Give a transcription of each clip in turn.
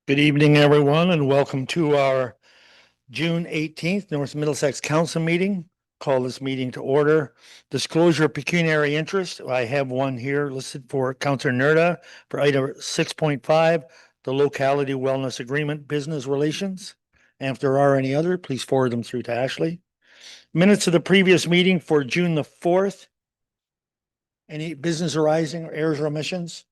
Good evening, everyone, and welcome to our June 18th North Middlesex Council meeting. Call this meeting to order. Disclosure of pecuniary interest. I have one here listed for Councillor Nerda for item 6.5, the locality wellness agreement, business relations. And if there are any other, please forward them through to Ashley. Minutes of the previous meeting for June the 4th. Any business arising or errors or omissions?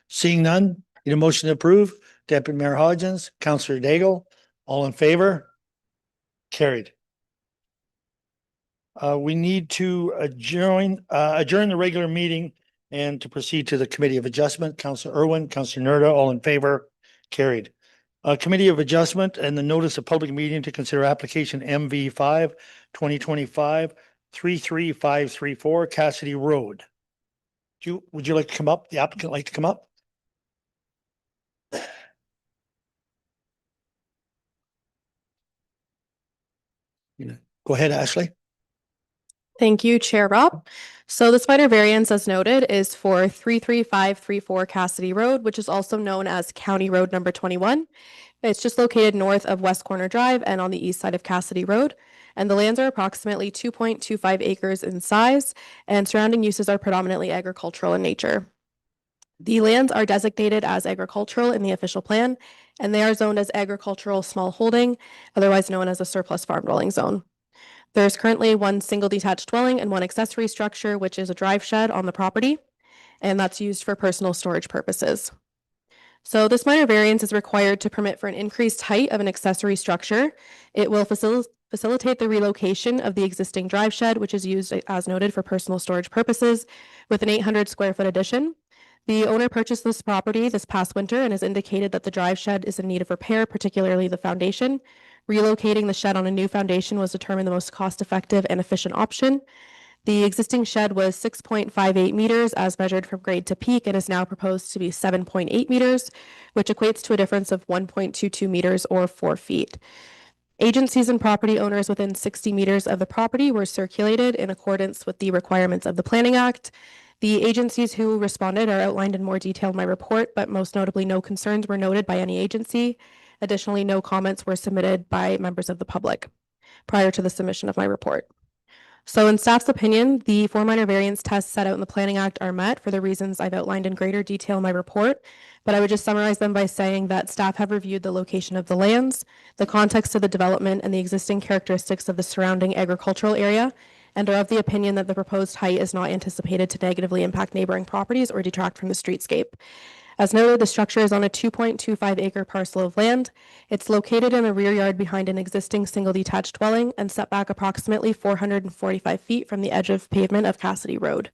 Seeing none, need a motion to approve. Deputy Mayor Hodgins, Councillor Daigle, all in favor? Carried. We need to adjourn the regular meeting and to proceed to the Committee of Adjustment. Councillor Irwin, Councillor Nerda, all in favor? Carried. Committee of Adjustment and the notice of public meeting to consider application MV5 2025 33534 Cassidy Road. Would you like to come up? The applicant like to come up? Go ahead, Ashley. Thank you, Chair Rob. So this minor variance, as noted, is for 33534 Cassidy Road, which is also known as County Road number 21. It's just located north of West Corner Drive and on the east side of Cassidy Road. And the lands are approximately 2.25 acres in size, and surrounding uses are predominantly agricultural in nature. The lands are designated as agricultural in the official plan, and they are zoned as agricultural small holding, otherwise known as a surplus farm dwelling zone. There's currently one single detached dwelling and one accessory structure, which is a drive shed on the property, and that's used for personal storage purposes. So this minor variance is required to permit for an increased height of an accessory structure. It will facilitate the relocation of the existing drive shed, which is used, as noted, for personal storage purposes, with an 800 square foot addition. The owner purchased this property this past winter and has indicated that the drive shed is in need of repair, particularly the foundation. Relocating the shed on a new foundation was determined the most cost-effective and efficient option. The existing shed was 6.58 meters as measured from grade to peak and is now proposed to be 7.8 meters, which equates to a difference of 1.22 meters or 4 feet. Agencies and property owners within 60 meters of the property were circulated in accordance with the requirements of the Planning Act. The agencies who responded are outlined in more detail in my report, but most notably, no concerns were noted by any agency. Additionally, no comments were submitted by members of the public prior to the submission of my report. So in staff's opinion, the 4 minor variance tests set out in the Planning Act are met for the reasons I've outlined in greater detail in my report, but I would just summarize them by saying that staff have reviewed the location of the lands, the context of the development, and the existing characteristics of the surrounding agricultural area, and are of the opinion that the proposed height is not anticipated to negatively impact neighboring properties or detract from the streetscape. As noted, the structure is on a 2.25 acre parcel of land. It's located in a rear yard behind an existing single detached dwelling and set back approximately 445 feet from the edge of pavement of Cassidy Road.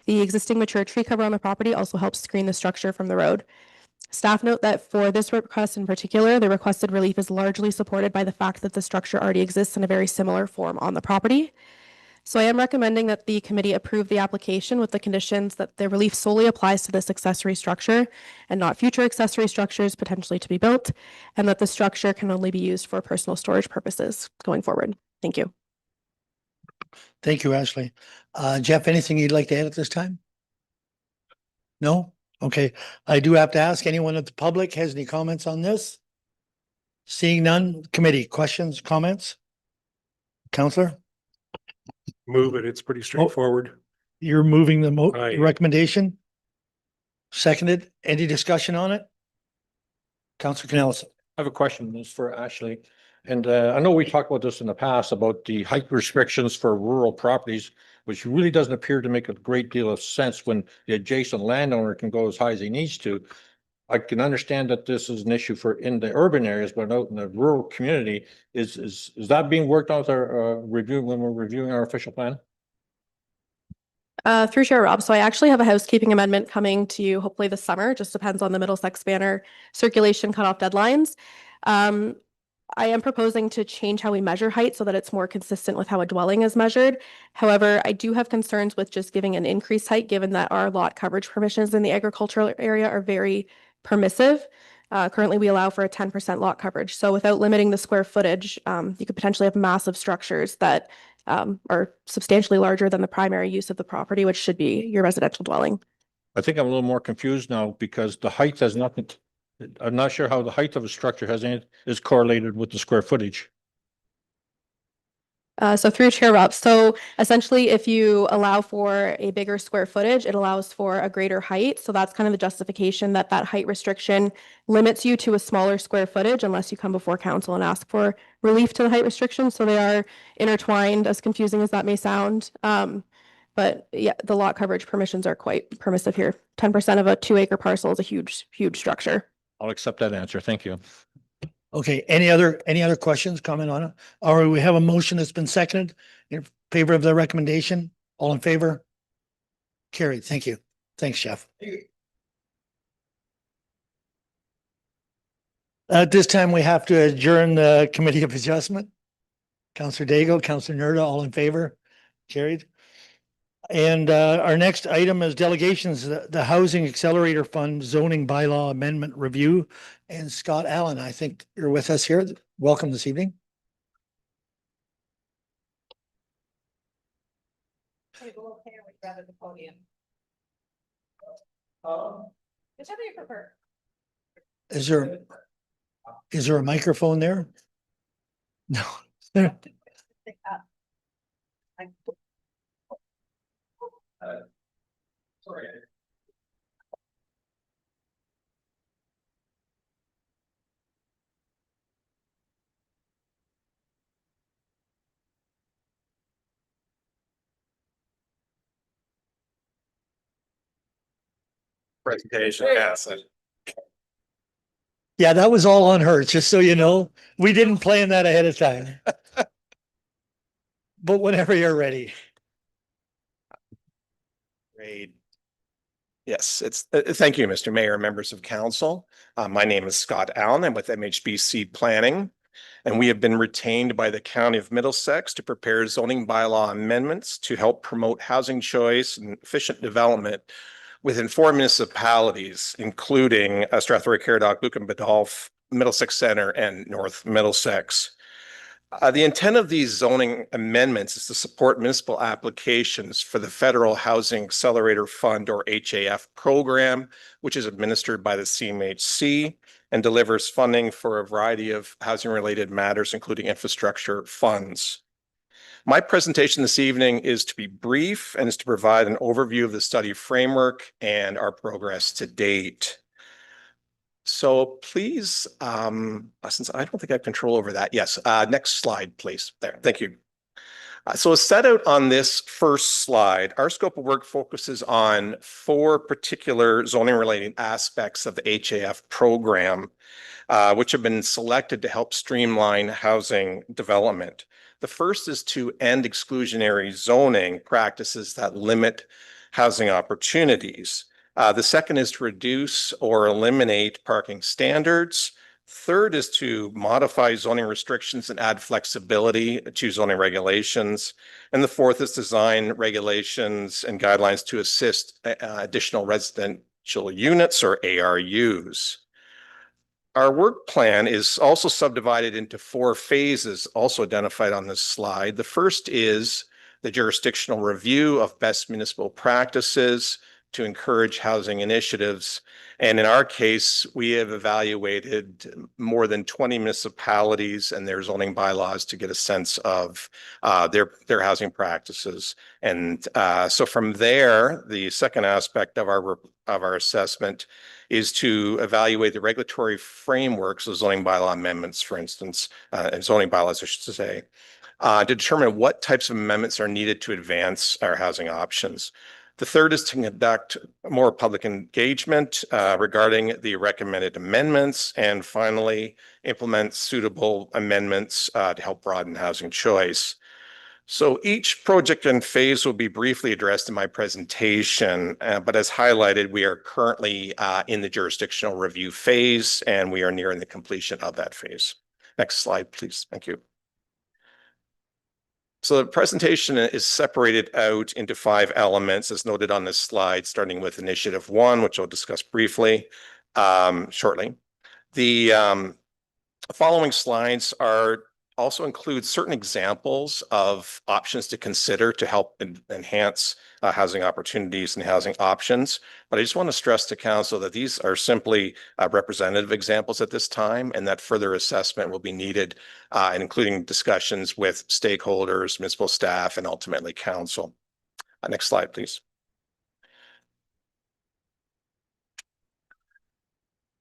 The existing mature tree cover on the property also helps screen the structure from the road. Staff note that for this request in particular, the requested relief is largely supported by the fact that the structure already exists in a very similar form on the property. So I am recommending that the committee approve the application with the conditions that the relief solely applies to this accessory structure and not future accessory structures potentially to be built, and that the structure can only be used for personal storage purposes going forward. Thank you. Thank you, Ashley. Jeff, anything you'd like to add at this time? No? Okay. I do have to ask, anyone at the public has any comments on this? Seeing none, committee, questions, comments? Councillor? Move it. It's pretty straightforward. You're moving the Aye. recommendation? Seconded. Any discussion on it? Councillor Canellison. I have a question. This is for Ashley. And I know we talked about this in the past about the height restrictions for rural properties, which really doesn't appear to make a great deal of sense when the adjacent landowner can go as high as he needs to. I can understand that this is an issue for in the urban areas, but out in the rural community, is that being worked on with our review when we're reviewing our official plan? Through Chair Rob, so I actually have a housekeeping amendment coming to you hopefully this summer. Just depends on the Middlesex banner circulation cutoff deadlines. I am proposing to change how we measure height so that it's more consistent with how a dwelling is measured. However, I do have concerns with just giving an increased height, given that our lot coverage permissions in the agricultural area are very permissive. Currently, we allow for a 10% lot coverage. So without limiting the square footage, you could potentially have massive structures that are substantially larger than the primary use of the property, which should be your residential dwelling. I think I'm a little more confused now because the height has nothing I'm not sure how the height of a structure is correlated with the square footage. So through Chair Rupp, so essentially if you allow for a bigger square footage, it allows for a greater height. So that's kind of the justification that that height restriction limits you to a smaller square footage unless you come before council and ask for relief to the height restriction. So they are intertwined, as confusing as that may sound. But yeah, the lot coverage permissions are quite permissive here. 10% of a 2-acre parcel is a huge, huge structure. I'll accept that answer. Thank you. Okay, any other questions, comment on it? All right, we have a motion that's been seconded in favor of the recommendation. All in favor? Carried. Thank you. Thanks, Jeff. At this time, we have to adjourn the Committee of Adjustment. Counselor Daigle, Counselor Nerda, all in favor? Carried. And our next item is delegations, the Housing Accelerator Fund zoning bylaw amendment review. And Scott Allen, I think you're with us here. Welcome this evening. Whichever you prefer. Is there a microphone there? No. Sorry. Presentation, yes. Yeah, that was all on her, just so you know. We didn't plan that ahead of time. But whenever you're ready. Great. Yes, thank you, Mr. Mayor, members of council. My name is Scott Allen. I'm with MHBC Planning, and we have been retained by the County of Middlesex to prepare zoning bylaw amendments to help promote housing choice and efficient development within 4 municipalities, including Strathroy, Caradoc, Lucan, Badolph, Middlesex Center, and North Middlesex. The intent of these zoning amendments is to support municipal applications for the Federal Housing Accelerator Fund, or HAF program, which is administered by the CMHC and delivers funding for a variety of housing-related matters, including infrastructure funds. My presentation this evening is to be brief and is to provide an overview of the study framework and our progress to date. So please, since I don't think I have control over that. Yes, next slide, please. There, thank you. So as set out on this first slide, our scope of work focuses on 4 particular zoning related aspects of the HAF program, which have been selected to help streamline housing development. The first is to end exclusionary zoning practices that limit housing opportunities. The second is to reduce or eliminate parking standards. Third is to modify zoning restrictions and add flexibility to zoning regulations. And the fourth is design regulations and guidelines to assist additional residential units, or ARUs. Our work plan is also subdivided into 4 phases, also identified on this slide. The first is the jurisdictional review of best municipal practices to encourage housing initiatives. And in our case, we have evaluated more than 20 municipalities and their zoning bylaws to get a sense of their housing practices. And so from there, the second aspect of our assessment is to evaluate the regulatory frameworks of zoning bylaw amendments, for instance, and zoning bylaws, I should say, to determine what types of amendments are needed to advance our housing options. The third is to conduct more public engagement regarding the recommended amendments, and finally, implement suitable amendments to help broaden housing choice. So each project and phase will be briefly addressed in my presentation, but as highlighted, we are currently in the jurisdictional review phase, and we are nearing the completion of that phase. Next slide, please. Thank you. So the presentation is separated out into 5 elements, as noted on this slide, starting with Initiative 1, which I'll discuss briefly shortly. The following slides are also includes certain examples of options to consider to help enhance housing opportunities and housing options. But I just want to stress to council that these are simply representative examples at this time, and that further assessment will be needed, and including discussions with stakeholders, municipal staff, and ultimately council. Next slide, please.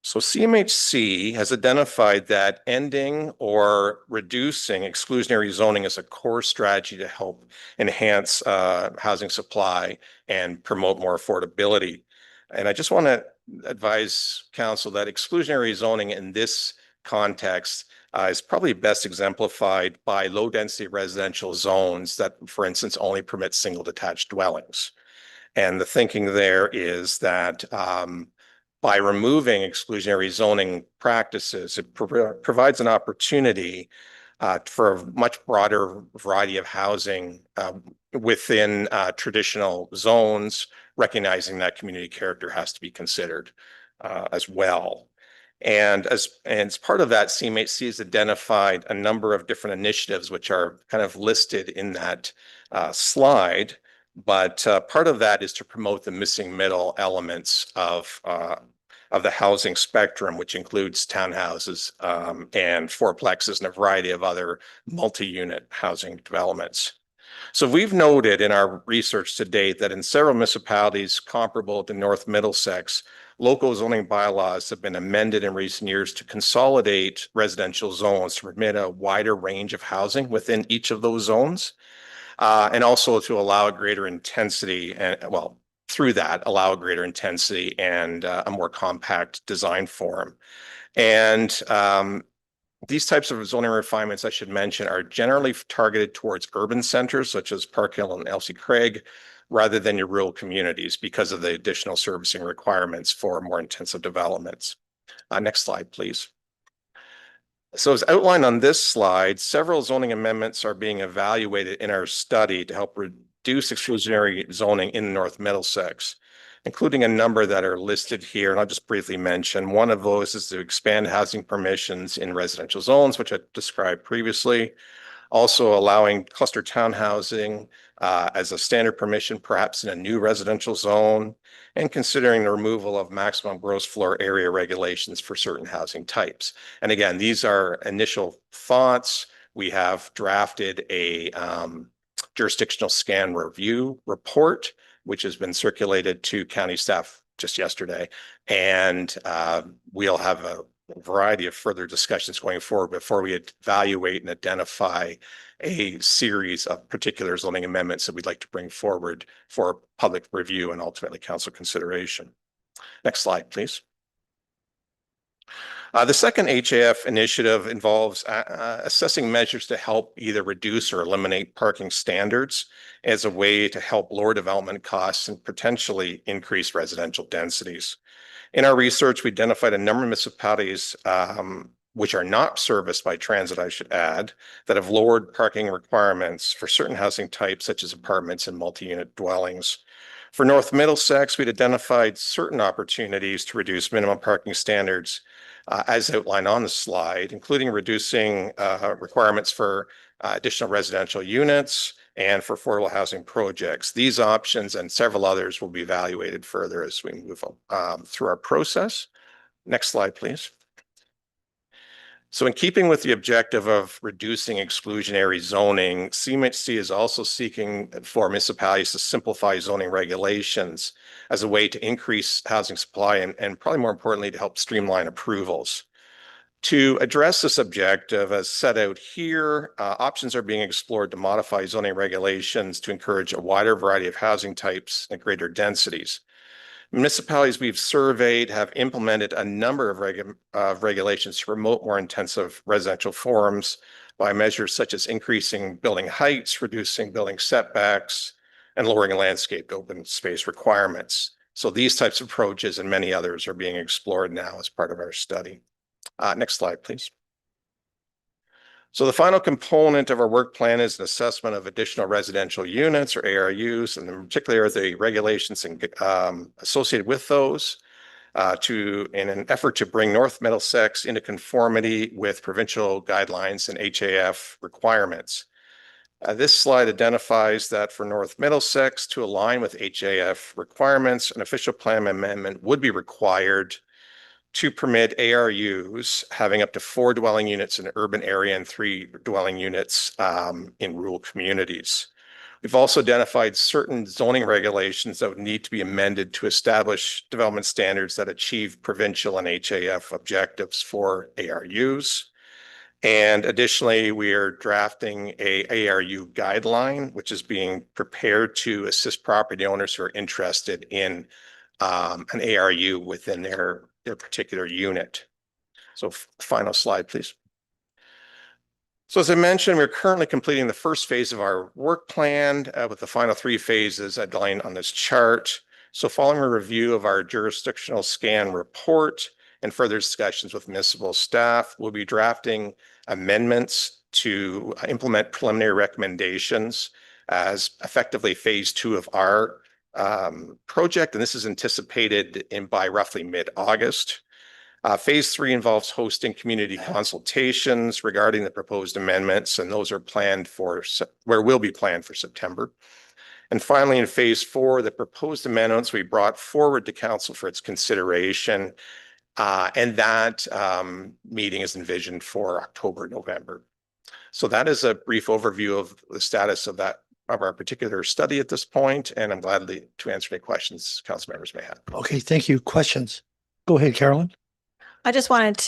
So CMHC has identified that ending or reducing exclusionary zoning is a core strategy to help enhance housing supply and promote more affordability. And I just want to advise council that exclusionary zoning in this context is probably best exemplified by low density residential zones that, for instance, only permit single detached dwellings. And the thinking there is that by removing exclusionary zoning practices, it provides an opportunity for a much broader variety of housing within traditional zones, recognizing that community character has to be considered as well. And as part of that, CMHC has identified a number of different initiatives which are kind of listed in that slide. But part of that is to promote the missing middle elements of the housing spectrum, which includes townhouses and fourplexes and a variety of other multi-unit housing developments. So we've noted in our research to date that in several municipalities comparable to North Middlesex, local zoning bylaws have been amended in recent years to consolidate residential zones to permit a wider range of housing within each of those zones. And also to allow a greater intensity and, well, through that, allow a greater intensity and a more compact design form. And these types of zoning refinements, I should mention, are generally targeted towards urban centers such as Park Hill and Elsie Craig, rather than your rural communities because of the additional servicing requirements for more intensive developments. Next slide, please. So as outlined on this slide, several zoning amendments are being evaluated in our study to help reduce exclusionary zoning in North Middlesex, including a number that are listed here. And I'll just briefly mention one of those is to expand housing permissions in residential zones, which I described previously. Also allowing cluster townhousing as a standard permission, perhaps in a new residential zone, and considering the removal of maximum gross floor area regulations for certain housing types. And again, these are initial thoughts. We have drafted a jurisdictional scan review report, which has been circulated to county staff just yesterday. And we'll have a variety of further discussions going forward before we evaluate and identify a series of particular zoning amendments that we'd like to bring forward for public review and ultimately council consideration. Next slide, please. The second HAF initiative involves assessing measures to help either reduce or eliminate parking standards as a way to help lower development costs and potentially increase residential densities. In our research, we identified a number of municipalities which are not serviced by transit, I should add, that have lowered parking requirements for certain housing types, such as apartments and multi-unit dwellings. For North Middlesex, we'd identified certain opportunities to reduce minimum parking standards as outlined on the slide, including reducing requirements for additional residential units and for affordable housing projects. These options and several others will be evaluated further as we move through our process. Next slide, please. So in keeping with the objective of reducing exclusionary zoning, CMHC is also seeking for municipalities to simplify zoning regulations as a way to increase housing supply and probably more importantly, to help streamline approvals. To address this objective, as set out here, options are being explored to modify zoning regulations to encourage a wider variety of housing types and greater densities. Municipalities we've surveyed have implemented a number of regulations to promote more intensive residential forms by measures such as increasing building heights, reducing building setbacks, and lowering landscaped open space requirements. So these types of approaches and many others are being explored now as part of our study. Next slide, please. So the final component of our work plan is an assessment of additional residential units or ARUs, and in particular the regulations associated with those. in an effort to bring North Middlesex into conformity with provincial guidelines and HAF requirements. This slide identifies that for North Middlesex to align with HAF requirements, an official plan amendment would be required to permit ARUs having up to 4 dwelling units in an urban area and 3 dwelling units in rural communities. We've also identified certain zoning regulations that would need to be amended to establish development standards that achieve provincial and HAF objectives for ARUs. And additionally, we are drafting a ARU guideline, which is being prepared to assist property owners who are interested in an ARU within their particular unit. So final slide, please. So as I mentioned, we're currently completing the first phase of our work plan with the final 3 phases outlined on this chart. So following a review of our jurisdictional scan report and further discussions with municipal staff, we'll be drafting amendments to implement preliminary recommendations as effectively phase 2 of our project. And this is anticipated by roughly mid-August. Phase 3 involves hosting community consultations regarding the proposed amendments, and those are planned for, will be planned for September. And finally, in phase 4, the proposed amendments we brought forward to council for its consideration, and that meeting is envisioned for October, November. So that is a brief overview of the status of our particular study at this point, and I'm glad to answer any questions council members may have. Okay, thank you. Questions? Go ahead, Carolyn. I just wanted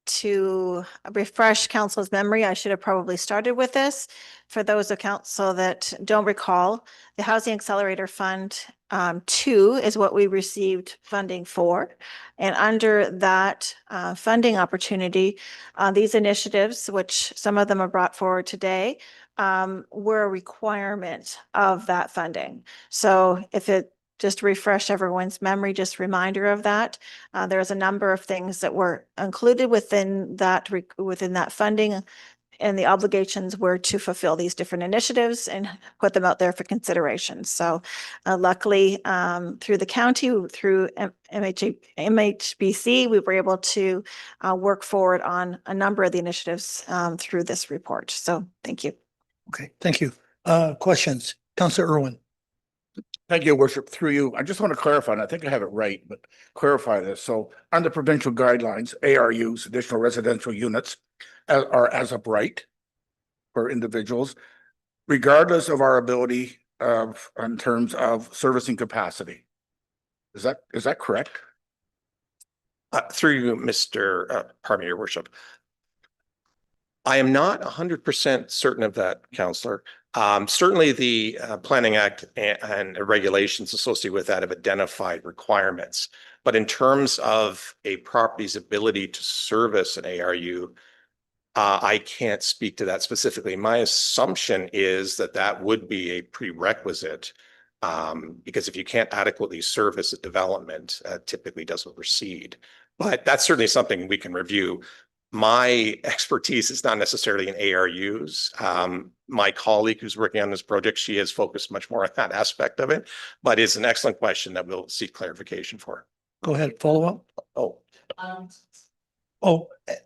to refresh council's memory. I should have probably started with this. For those of council that don't recall, the Housing Accelerator Fund 2 is what we received funding for. And under that funding opportunity, these initiatives, which some of them are brought forward today, were a requirement of that funding. So just to refresh everyone's memory, just reminder of that. There's a number of things that were included within that funding, and the obligations were to fulfill these different initiatives and put them out there for consideration. So luckily, through the county, through MHBC, we were able to work forward on a number of the initiatives through this report. So thank you. Okay, thank you. Questions? Councillor Irwin. Thank you, Worship. Through you, I just want to clarify, and I think I have it right, but clarify this. So under provincial guidelines, ARUs, additional residential units, are as of right for individuals, regardless of our ability in terms of servicing capacity. Is that correct? Through you, pardon me, Your Worship. I am not 100% certain of that, Councillor. Certainly the Planning Act and regulations associated with that have identified requirements. But in terms of a property's ability to service an ARU, I can't speak to that specifically. My assumption is that that would be a prerequisite, because if you can't adequately service a development, typically doesn't proceed. But that's certainly something we can review. My expertise is not necessarily in ARUs. My colleague who's working on this project, she has focused much more on that aspect of it, but it's an excellent question that we'll seek clarification for. Go ahead, follow up.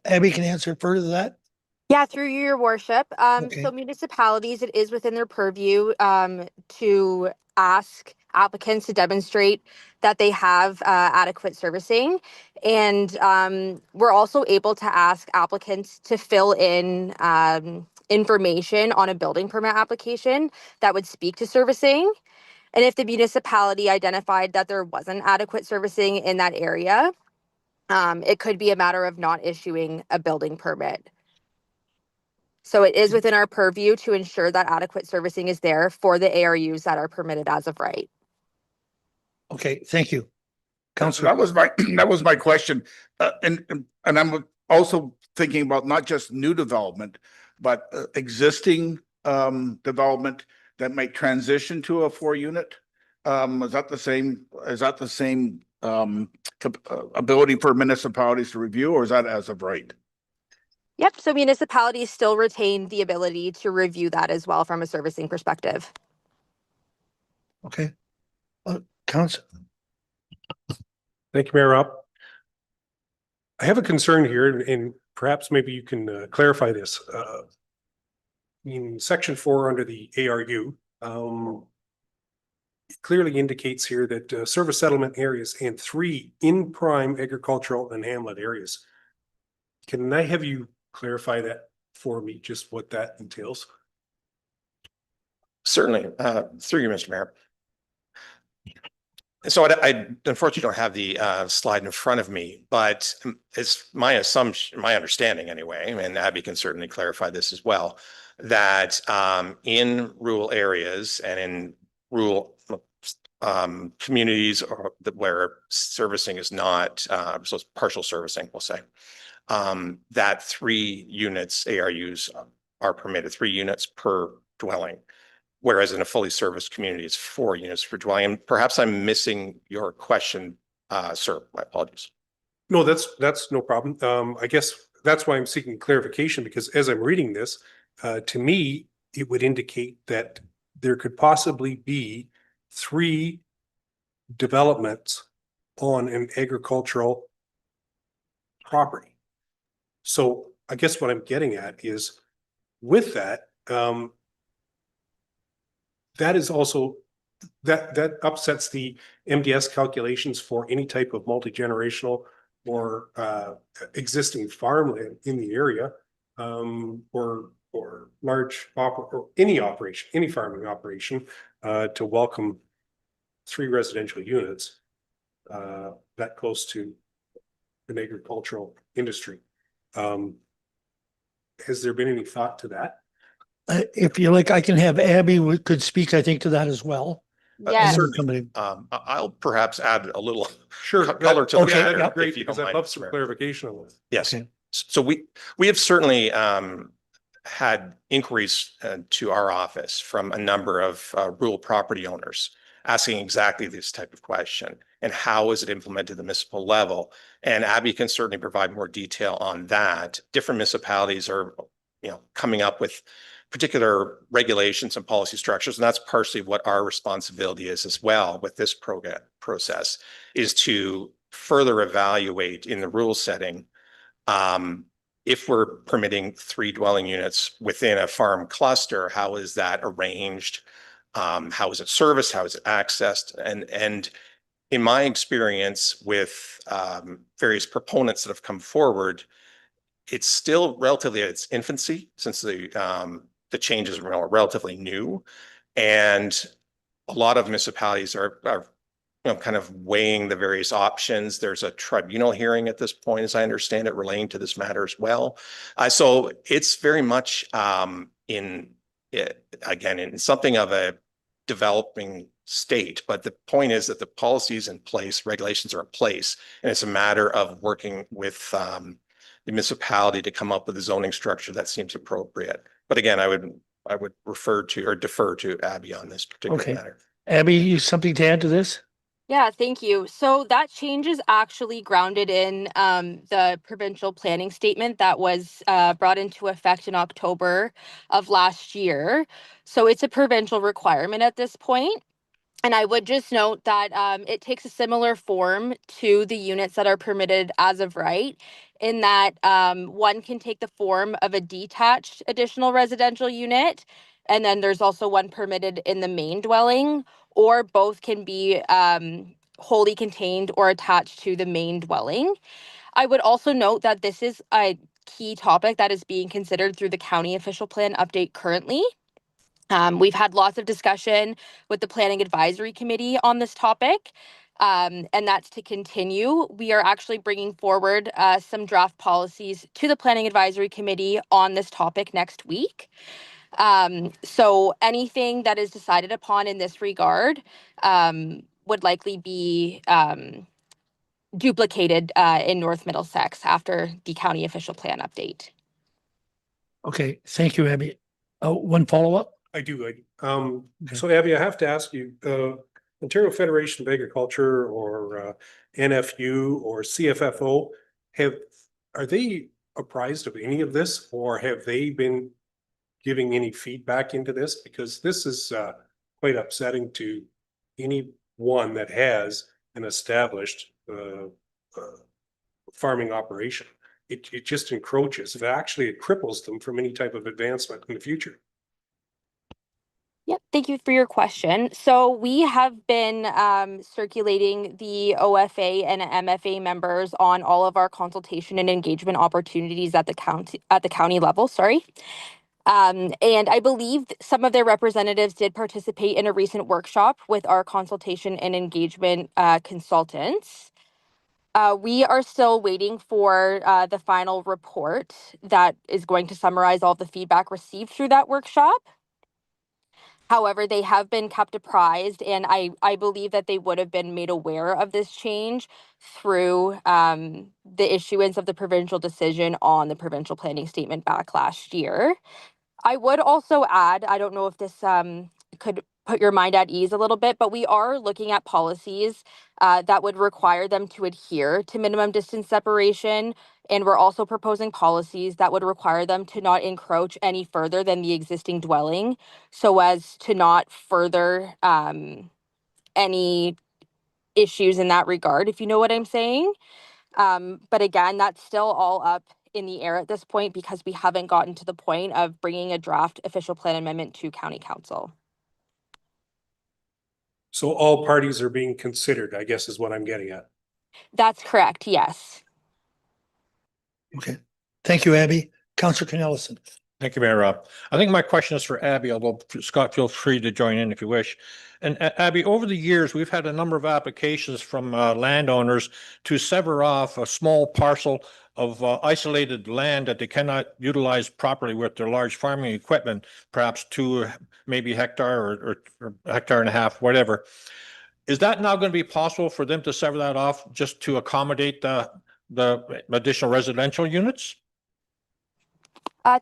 Abby can answer further to that. Yeah, through your worship. Okay. So municipalities, it is within their purview to ask applicants to demonstrate that they have adequate servicing. And we're also able to ask applicants to fill in information on a building permit application that would speak to servicing. And if the municipality identified that there wasn't adequate servicing in that area, it could be a matter of not issuing a building permit. So it is within our purview to ensure that adequate servicing is there for the ARUs that are permitted as of right. Okay, thank you. Councillor. That was my question. And I'm also thinking about not just new development, but existing development that might transition to a 4-unit. Is that the same ability for municipalities to review, or is that as of right? Yep. So municipalities still retain the ability to review that as well from a servicing perspective. Okay. Council. Thank you, Mayor Rob. I have a concern here, and perhaps maybe you can clarify this. In section 4 under the ARU, it clearly indicates here that service settlement areas and 3 in prime agricultural and hamlet areas. Can I have you clarify that for me, just what that entails? Certainly, through you, Mr. Mayor. So I unfortunately don't have the slide in front of me, but it's my assumption, my understanding anyway, and Abby can certainly clarify this as well, that in rural areas and in rural communities or where servicing is not, so it's partial servicing, we'll say, that 3 units ARUs are permitted, 3 units per dwelling. Whereas in a fully serviced community, it's 4 units per dwelling. And perhaps I'm missing your question, sir. My apologies. No, that's no problem. I guess that's why I'm seeking clarification, because as I'm reading this, to me, it would indicate that there could possibly be 3 developments on an agricultural property. So I guess what I'm getting at is with that, that is also that upsets the MDS calculations for any type of multi-generational or existing farmland in the area, or large or any operation, any farming operation, to welcome 3 residential units that close to an agricultural industry. Has there been any thought to that? If you like, I can have Abby could speak, I think, to that as well. Yes. And then somebody, I'll perhaps add a little Sure. color to the Okay, matter, yeah. Great, if you because don't I'd mind, love Mr. some Mayor. clarification on this. Yes. Okay. So we have certainly had inquiries to our office from a number of rural property owners asking exactly this type of question, and how is it implemented at the municipal level? And Abby can certainly provide more detail on that. Different municipalities are, coming up with particular regulations and policy structures, and that's partially what our responsibility is as well with this process, is to further evaluate in the rural setting if we're permitting 3 dwelling units within a farm cluster, how is that arranged? How is it serviced? How is it accessed? And in my experience with various proponents that have come forward, it's still relatively at its infancy, since the changes are relatively new, and a lot of municipalities are kind of weighing the various options. There's a tribunal hearing at this point, as I understand it, relating to this matter as well. So it's very much in something of a developing state. But the point is that the policies in place, regulations are in place, and it's a matter of working with the municipality to come up with a zoning structure that seems appropriate. But again, I would refer to or defer to Abby on this particular Okay. matter. Abby, you something to add to this? Yeah, thank you. So that change is actually grounded in the provincial planning statement that was brought into effect in October of last year. So it's a provincial requirement at this point. And I would just note that it takes a similar form to the units that are permitted as of right, in that one can take the form of a detached additional residential unit, and then there's also one permitted in the main dwelling, or both can be wholly contained or attached to the main dwelling. I would also note that this is a key topic that is being considered through the county official plan update currently. We've had lots of discussion with the Planning Advisory Committee on this topic, and that's to continue. We are actually bringing forward some draft policies to the Planning Advisory Committee on this topic next week. So anything that is decided upon in this regard would likely be duplicated in North Middlesex after the county official plan update. Okay, thank you, Abby. One follow-up? I do. So Abby, I have to ask you, Ontario Federation of Agriculture or NFU or CFFO, are they apprised of any of this, or have they been giving any feedback into this? Because this is quite upsetting to anyone that has an established farming operation. It just encroaches. It cripples them from any type of advancement in the future. Yep, thank you for your question. So we have been circulating the OFA and MFA members on all of our consultation and engagement opportunities at the county level. Sorry. And I believe some of their representatives did participate in a recent workshop with our consultation and engagement consultants. We are still waiting for the final report that is going to summarize all the feedback received through that workshop. However, they have been kept apprised, and I believe that they would have been made aware of this change through the issuance of the provincial decision on the provincial planning statement back last year. I would also add, I don't know if this could put your mind at ease a little bit, but we are looking at policies that would require them to adhere to minimum distance separation. And we're also proposing policies that would require them to not encroach any further than the existing dwelling, so as to not further any issues in that regard, if you know what I'm saying. But again, that's still all up in the air at this point because we haven't gotten to the point of bringing a draft official plan amendment to County Council. So all parties are being considered, I guess is what I'm getting at. That's correct, yes. Okay. Thank you, Abby. Councillor Cornelison. Thank you, Mayor Rob. I think my question is for Abby, although Scott, feel free to join in if you wish. And Abby, over the years, we've had a number of applications from landowners to sever off a small parcel of isolated land that they cannot utilize properly with their large farming equipment, perhaps 2, maybe hectare or hectare and a half, whatever. Is that now going to be possible for them to sever that off just to accommodate the additional residential units?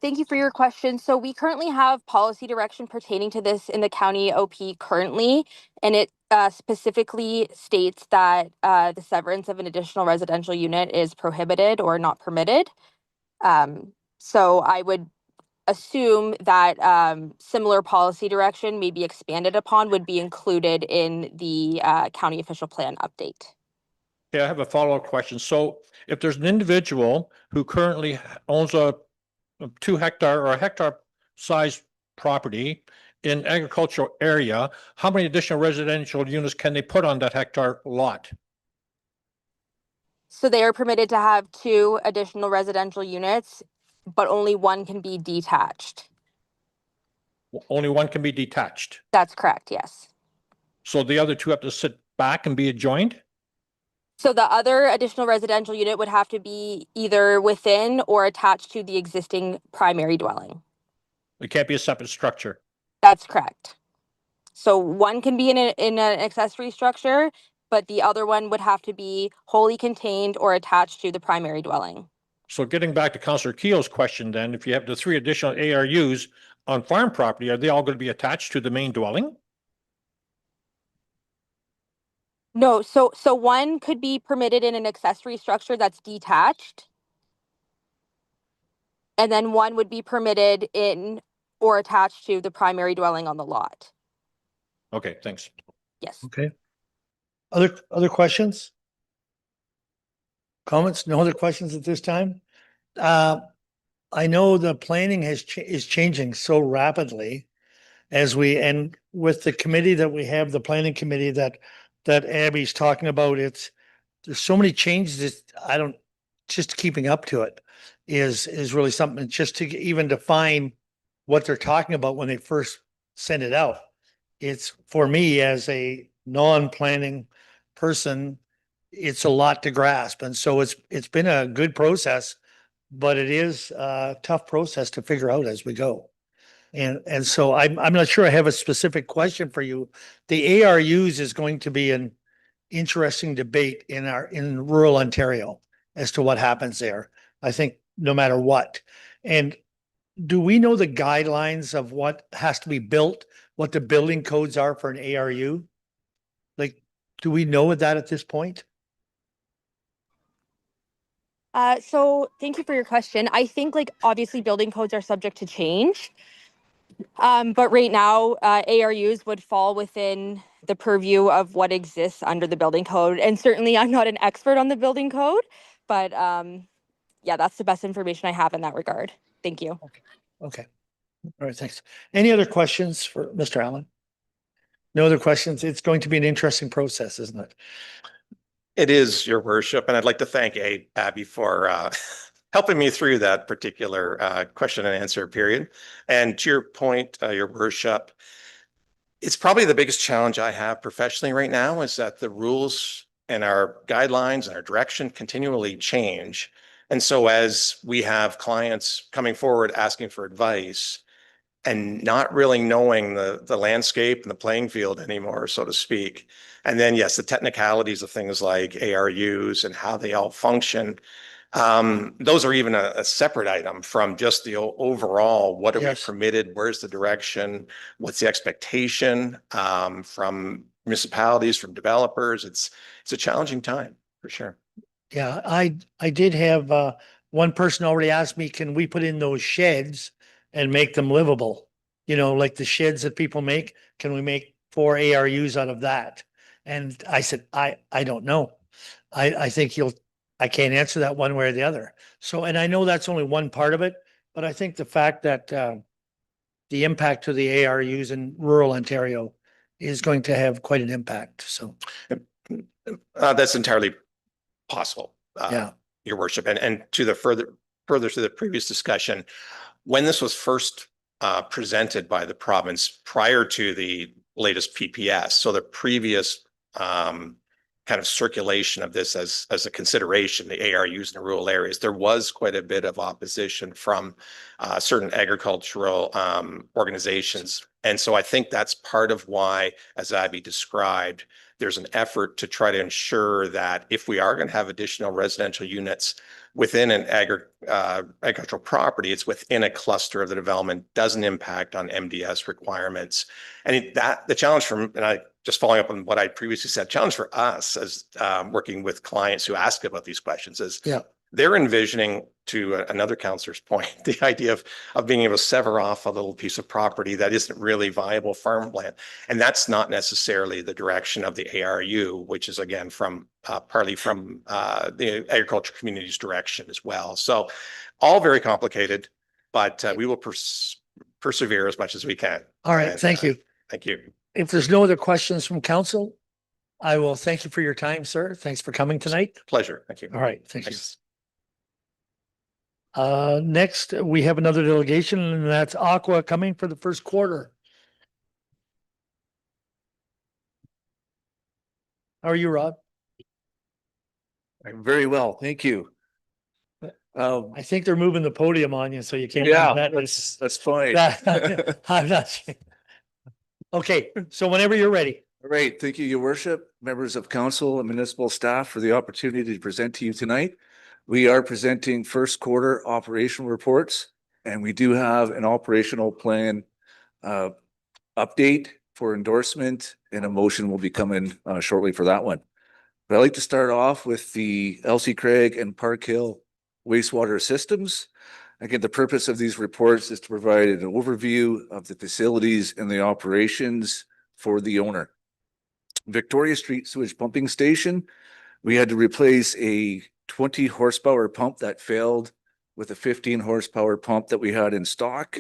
Thank you for your question. So we currently have policy direction pertaining to this in the county OP currently, and it specifically states that the severance of an additional residential unit is prohibited or not permitted. So I would assume that similar policy direction, may be expanded upon, would be included in the county official plan update. Yeah, I have a follow-up question. So if there's an individual who currently owns a 2 hectare or a hectare size property in agricultural area, how many additional residential units can they put on that hectare lot? So they are permitted to have 2 additional residential units, but only one can be detached. Only one can be detached. That's correct, yes. So the other 2 have to sit back and be adjoined? So the other additional residential unit would have to be either within or attached to the existing primary dwelling. It can't be a separate structure. That's correct. So one can be in an accessory structure, but the other one would have to be wholly contained or attached to the primary dwelling. So getting back to Councillor Keel's question then, if you have the 3 additional ARUs on farm property, are they all going to be attached to the main dwelling? No, so one could be permitted in an accessory structure that's detached. And then one would be permitted in or attached to the primary dwelling on the lot. Okay, thanks. Yes. Okay. Other questions? Comments? No other questions at this time? I know the planning is changing so rapidly and with the committee that we have, the planning committee that Abby's talking about, there's so many changes that just keeping up to it is really something, just to even define what they're talking about when they first send it out. It's, for me as a non-planning person, it's a lot to grasp. And so it's been a good process, but it is a tough process to figure out as we go. And so I'm not sure I have a specific question for you. The ARUs is going to be an interesting debate in rural Ontario as to what happens there. I think no matter what. And do we know the guidelines of what has to be built, what the building codes are for an ARU? Like, do we know that at this point? So thank you for your question. I think, like, obviously building codes are subject to change. But right now, ARUs would fall within the purview of what exists under the building code. And certainly I'm not an expert on the building code, but yeah, that's the best information I have in that regard. Thank you. Okay. All right, thanks. Any other questions for Mr. Allen? No other questions? It's going to be an interesting process, isn't it? It is, your worship, and I'd like to thank Abby for helping me through that particular question and answer period. And to your point, your worship, it's probably the biggest challenge I have professionally right now is that the rules and our guidelines and our direction continually change. And so as we have clients coming forward asking for advice and not really knowing the landscape and the playing field anymore, so to speak. And then, yes, the technicalities of things like ARUs and how they all function. Those are even a separate item from just the overall, what are we Yes. permitted? Where's the direction? What's the expectation from municipalities, from developers? It's a challenging time for sure. Yeah, I did have one person already asked me, can we put in those sheds and make them livable? You know, like the sheds that people make, can we make 4 ARUs out of that? And I said, I don't know. I think I can't answer that one way or the other. So, and I know that's only one part of it, but I think the fact that the impact to the ARUs in rural Ontario is going to have quite an impact. So, That's entirely possible. yeah. Your worship. And to the further to the previous discussion, when this was first presented by the province prior to the latest PPS, so the previous kind of circulation of this as a consideration, the ARUs in the rural areas, there was quite a bit of opposition from certain agricultural organizations. And so I think that's part of why, as Abby described, there's an effort to try to ensure that if we are going to have additional residential units within an agricultural property, it's within a cluster of the development, doesn't impact on MDS requirements. And the challenge and I just following up on what I previously said, challenge for us as working with clients who ask about these questions is they're envisioning, to another counselor's point, the idea of being able to sever off a little piece of property that isn't really viable farmland. And that's not necessarily the direction of the ARU, which is again partly from the agriculture community's direction as well. So all very complicated, but we will persevere as much as we can. All right. Thank you. Thank you. If there's no other questions from council, I will thank you for your time, sir. Thanks for coming tonight. Pleasure. Thank you. All right. Thank you. Thanks. Next, we have another delegation, and that's Aqua coming for the first quarter. How are you, Rob? I'm very well, thank you. I think they're moving the podium on you, so you can't. Yeah, that- that's fine. I'm not sure. Okay, so whenever you're ready. All right, thank you, your worship, members of council and municipal staff for the opportunity to present to you tonight. We are presenting first quarter operational reports, and we do have an operational plan update for endorsement, and a motion will be coming shortly for that one. But I'd like to start off with the Elsie Craig and Park Hill wastewater systems. Again, the purpose of these reports is to provide an overview of the facilities and the operations for the owner. Victoria Street Sewage Pumping Station, we had to replace a 20 horsepower pump that failed with a 15 horsepower pump that we had in stock.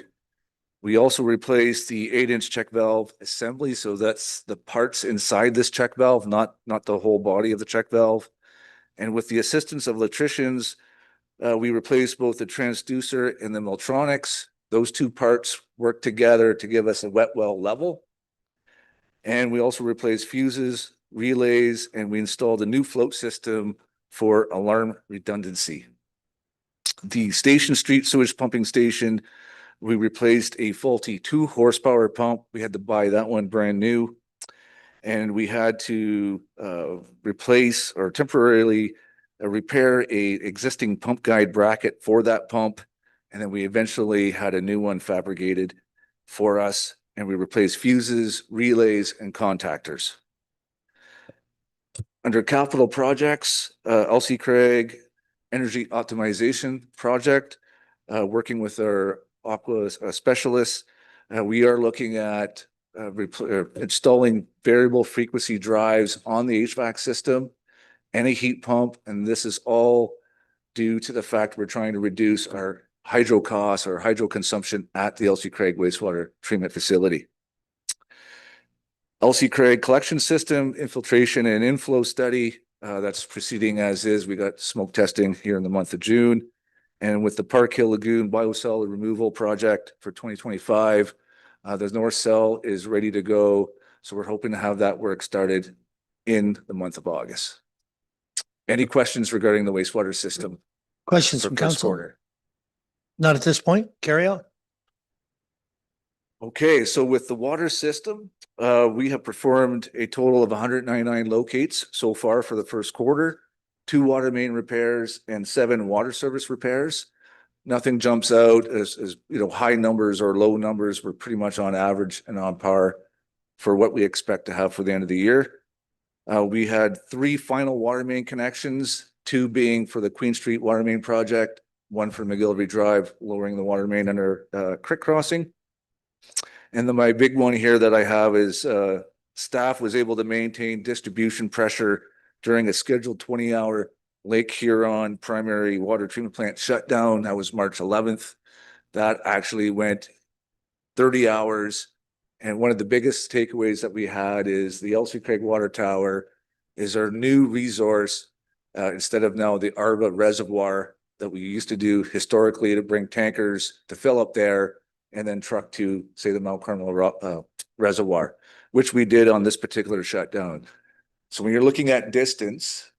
We also replaced the 8-inch check valve assembly. So that's the parts inside this check valve, not the whole body of the check valve. And with the assistance of electricians, we replaced both the transducer and the Meltronics. Those two parts work together to give us a wet well level. And we also replaced fuses, relays, and we installed a new float system for alarm redundancy. The Station Street Sewage Pumping Station, we replaced a faulty 2 horsepower pump. We had to buy that one brand new. And we had to replace or temporarily repair a existing pump guide bracket for that pump. And then we eventually had a new one fabricated for us, and we replaced fuses, relays, and contactors. Under capital projects, Elsie Craig Energy Optimization Project, working with our Aqua specialists, We are looking at installing variable frequency drives on the HVAC system and a heat pump, and this is all due to the fact we're trying to reduce our hydro costs or hydro consumption at the LC Craig wastewater treatment facility. LC Craig collection system infiltration and inflow study, that's proceeding as is. We got smoke testing here in the month of June. And with the Park Hill Lagoon biosolid removal project for 2025, the north cell is ready to go. So we're hoping to have that work started in the month of August. Any questions regarding the wastewater system? Questions for from first council? quarter? Not at this point. Carry out. Okay, so with the water system, we have performed a total of 199 locates so far for the first quarter, 2 water main repairs and 7 water service repairs. Nothing jumps out as you know, high numbers or low numbers. We're pretty much on average and on par for what we expect to have for the end of the year. We had 3 final water main connections, 2 being for the Queen Street water main project, 1 for McGillivray Drive, lowering the water main under creek crossing. And then my big one here that I have is staff was able to maintain distribution pressure during a scheduled 20-hour Lake Huron primary water treatment plant shutdown. That was March 11th. That actually went 30 hours. And one of the biggest takeaways that we had is the LC Craig Water Tower is our new resource instead of now the Arva Reservoir that we used to do historically to bring tankers to fill up there and then truck to, say, the Mount Carmel Reservoir, which we did on this particular shutdown. So when you're looking at distance,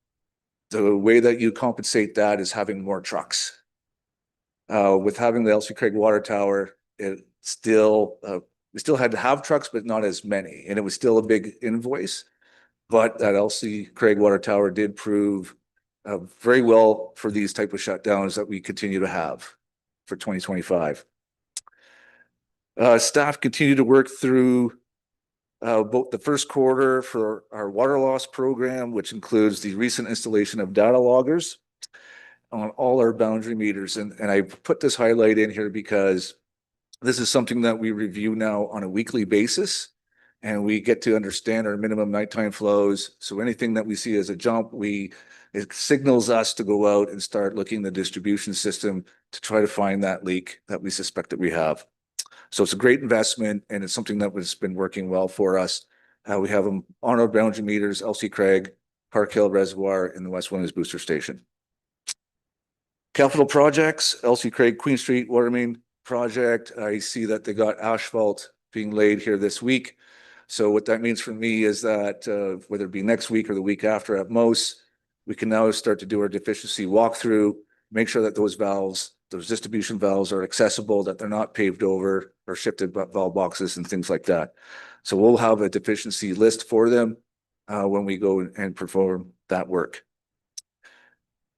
the way that you compensate that is having more trucks. With having the LC Craig Water Tower, we still had to have trucks, but not as many. And it was still a big invoice. But that LC Craig Water Tower did prove very well for these type of shutdowns that we continue to have for 2025. Staff continue to work through both the first quarter for our water loss program, which includes the recent installation of data loggers on all our boundary meters. And I put this highlight in here because this is something that we review now on a weekly basis, and we get to understand our minimum nighttime flows. So anything that we see as a jump, it signals us to go out and start looking at the distribution system to try to find that leak that we suspect that we have. So it's a great investment, and it's something that has been working well for us. We have them on our boundary meters, LC Craig, Park Hill Reservoir, and the West Williams Booster Station. Capital projects, LC Craig Queen Street water main project. I see that they got asphalt being laid here this week. So what that means for me is that whether it be next week or the week after at most, we can now start to do our deficiency walkthrough, make sure that those distribution valves are accessible, that they're not paved over or shifted valve boxes and things like that. So we'll have a deficiency list for them when we go and perform that work.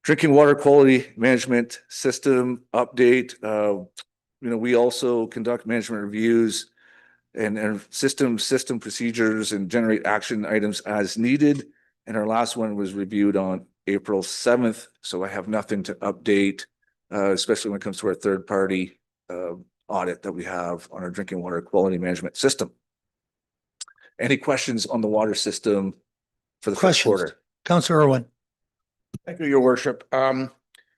Drinking water quality management system update. We also conduct management reviews and system procedures and generate action items as needed. And our last one was reviewed on April 7th. So I have nothing to update, especially when it comes to our third-party audit that we have on our drinking water quality management system. Any questions on the water system for the first quarter? Councillor Irwin. Thank you, Your Worship. I'm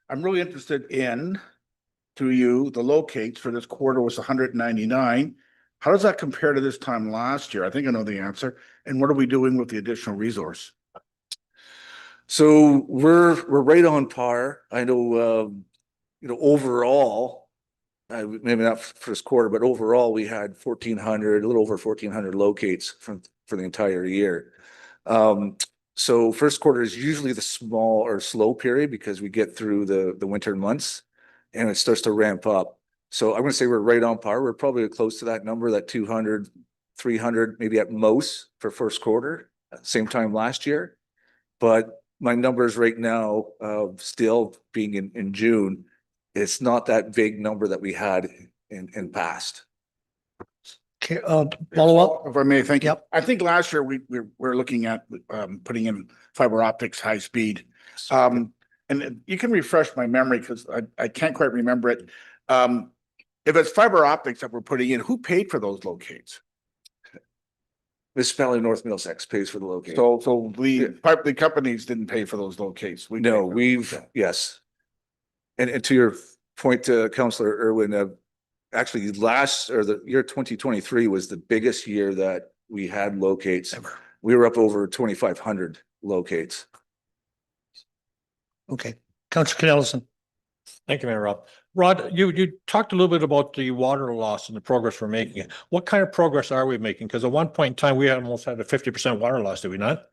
really interested in, through you, the locates for this quarter was 199. How does that compare to this time last year? I think I know the answer. And what are we doing with the additional resource? So we're right on par. I know, overall, maybe not first quarter, but overall we had 1,400, a little over 1,400 locates for the entire year. So first quarter is usually the small or slow period because we get through the winter months and it starts to ramp up. So I'm going to say we're right on par. We're probably close to that number, that 200, 300, maybe at most for first quarter, same time last year. But my numbers right now, still being in June, it's not that big number that we had in past. Okay, follow up. If I may, thank you. Yep. I think last year we were looking at putting in fiber optics high speed. And you can refresh my memory because I can't quite remember it. if it's fiber optics that we're putting in, who paid for those locates? Municipality of North Middlesex pays for the location. So the companies didn't pay for those locates. We paid No, for them. we've, yes. And to your point, Councillor Irwin, actually the year 2023 was the biggest year that we had locates. Ever. We were up over 2,500 locates. Okay, Councillor Canellison. Thank you, Mayor Rob. Rod, you talked a little bit about the water loss and the progress we're making. What kind of progress are we making? Because at one point in time, we almost had a 50% water loss, did we not?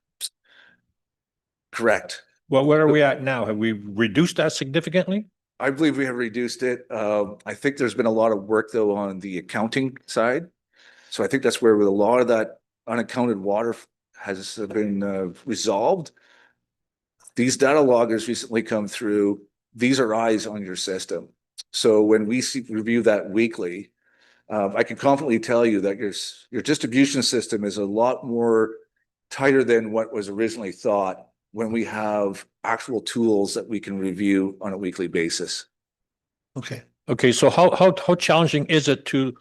Correct. Well, where are we at now? Have we reduced that significantly? I believe we have reduced it. I think there's been a lot of work though on the accounting side. So I think that's where a lot of that unaccounted water has been resolved. These data loggers recently come through. These are eyes on your system. So when we review that weekly, I can confidently tell you that your distribution system is a lot more tighter than what was originally thought when we have actual tools that we can review on a weekly basis. Okay, Okay, so how challenging is it to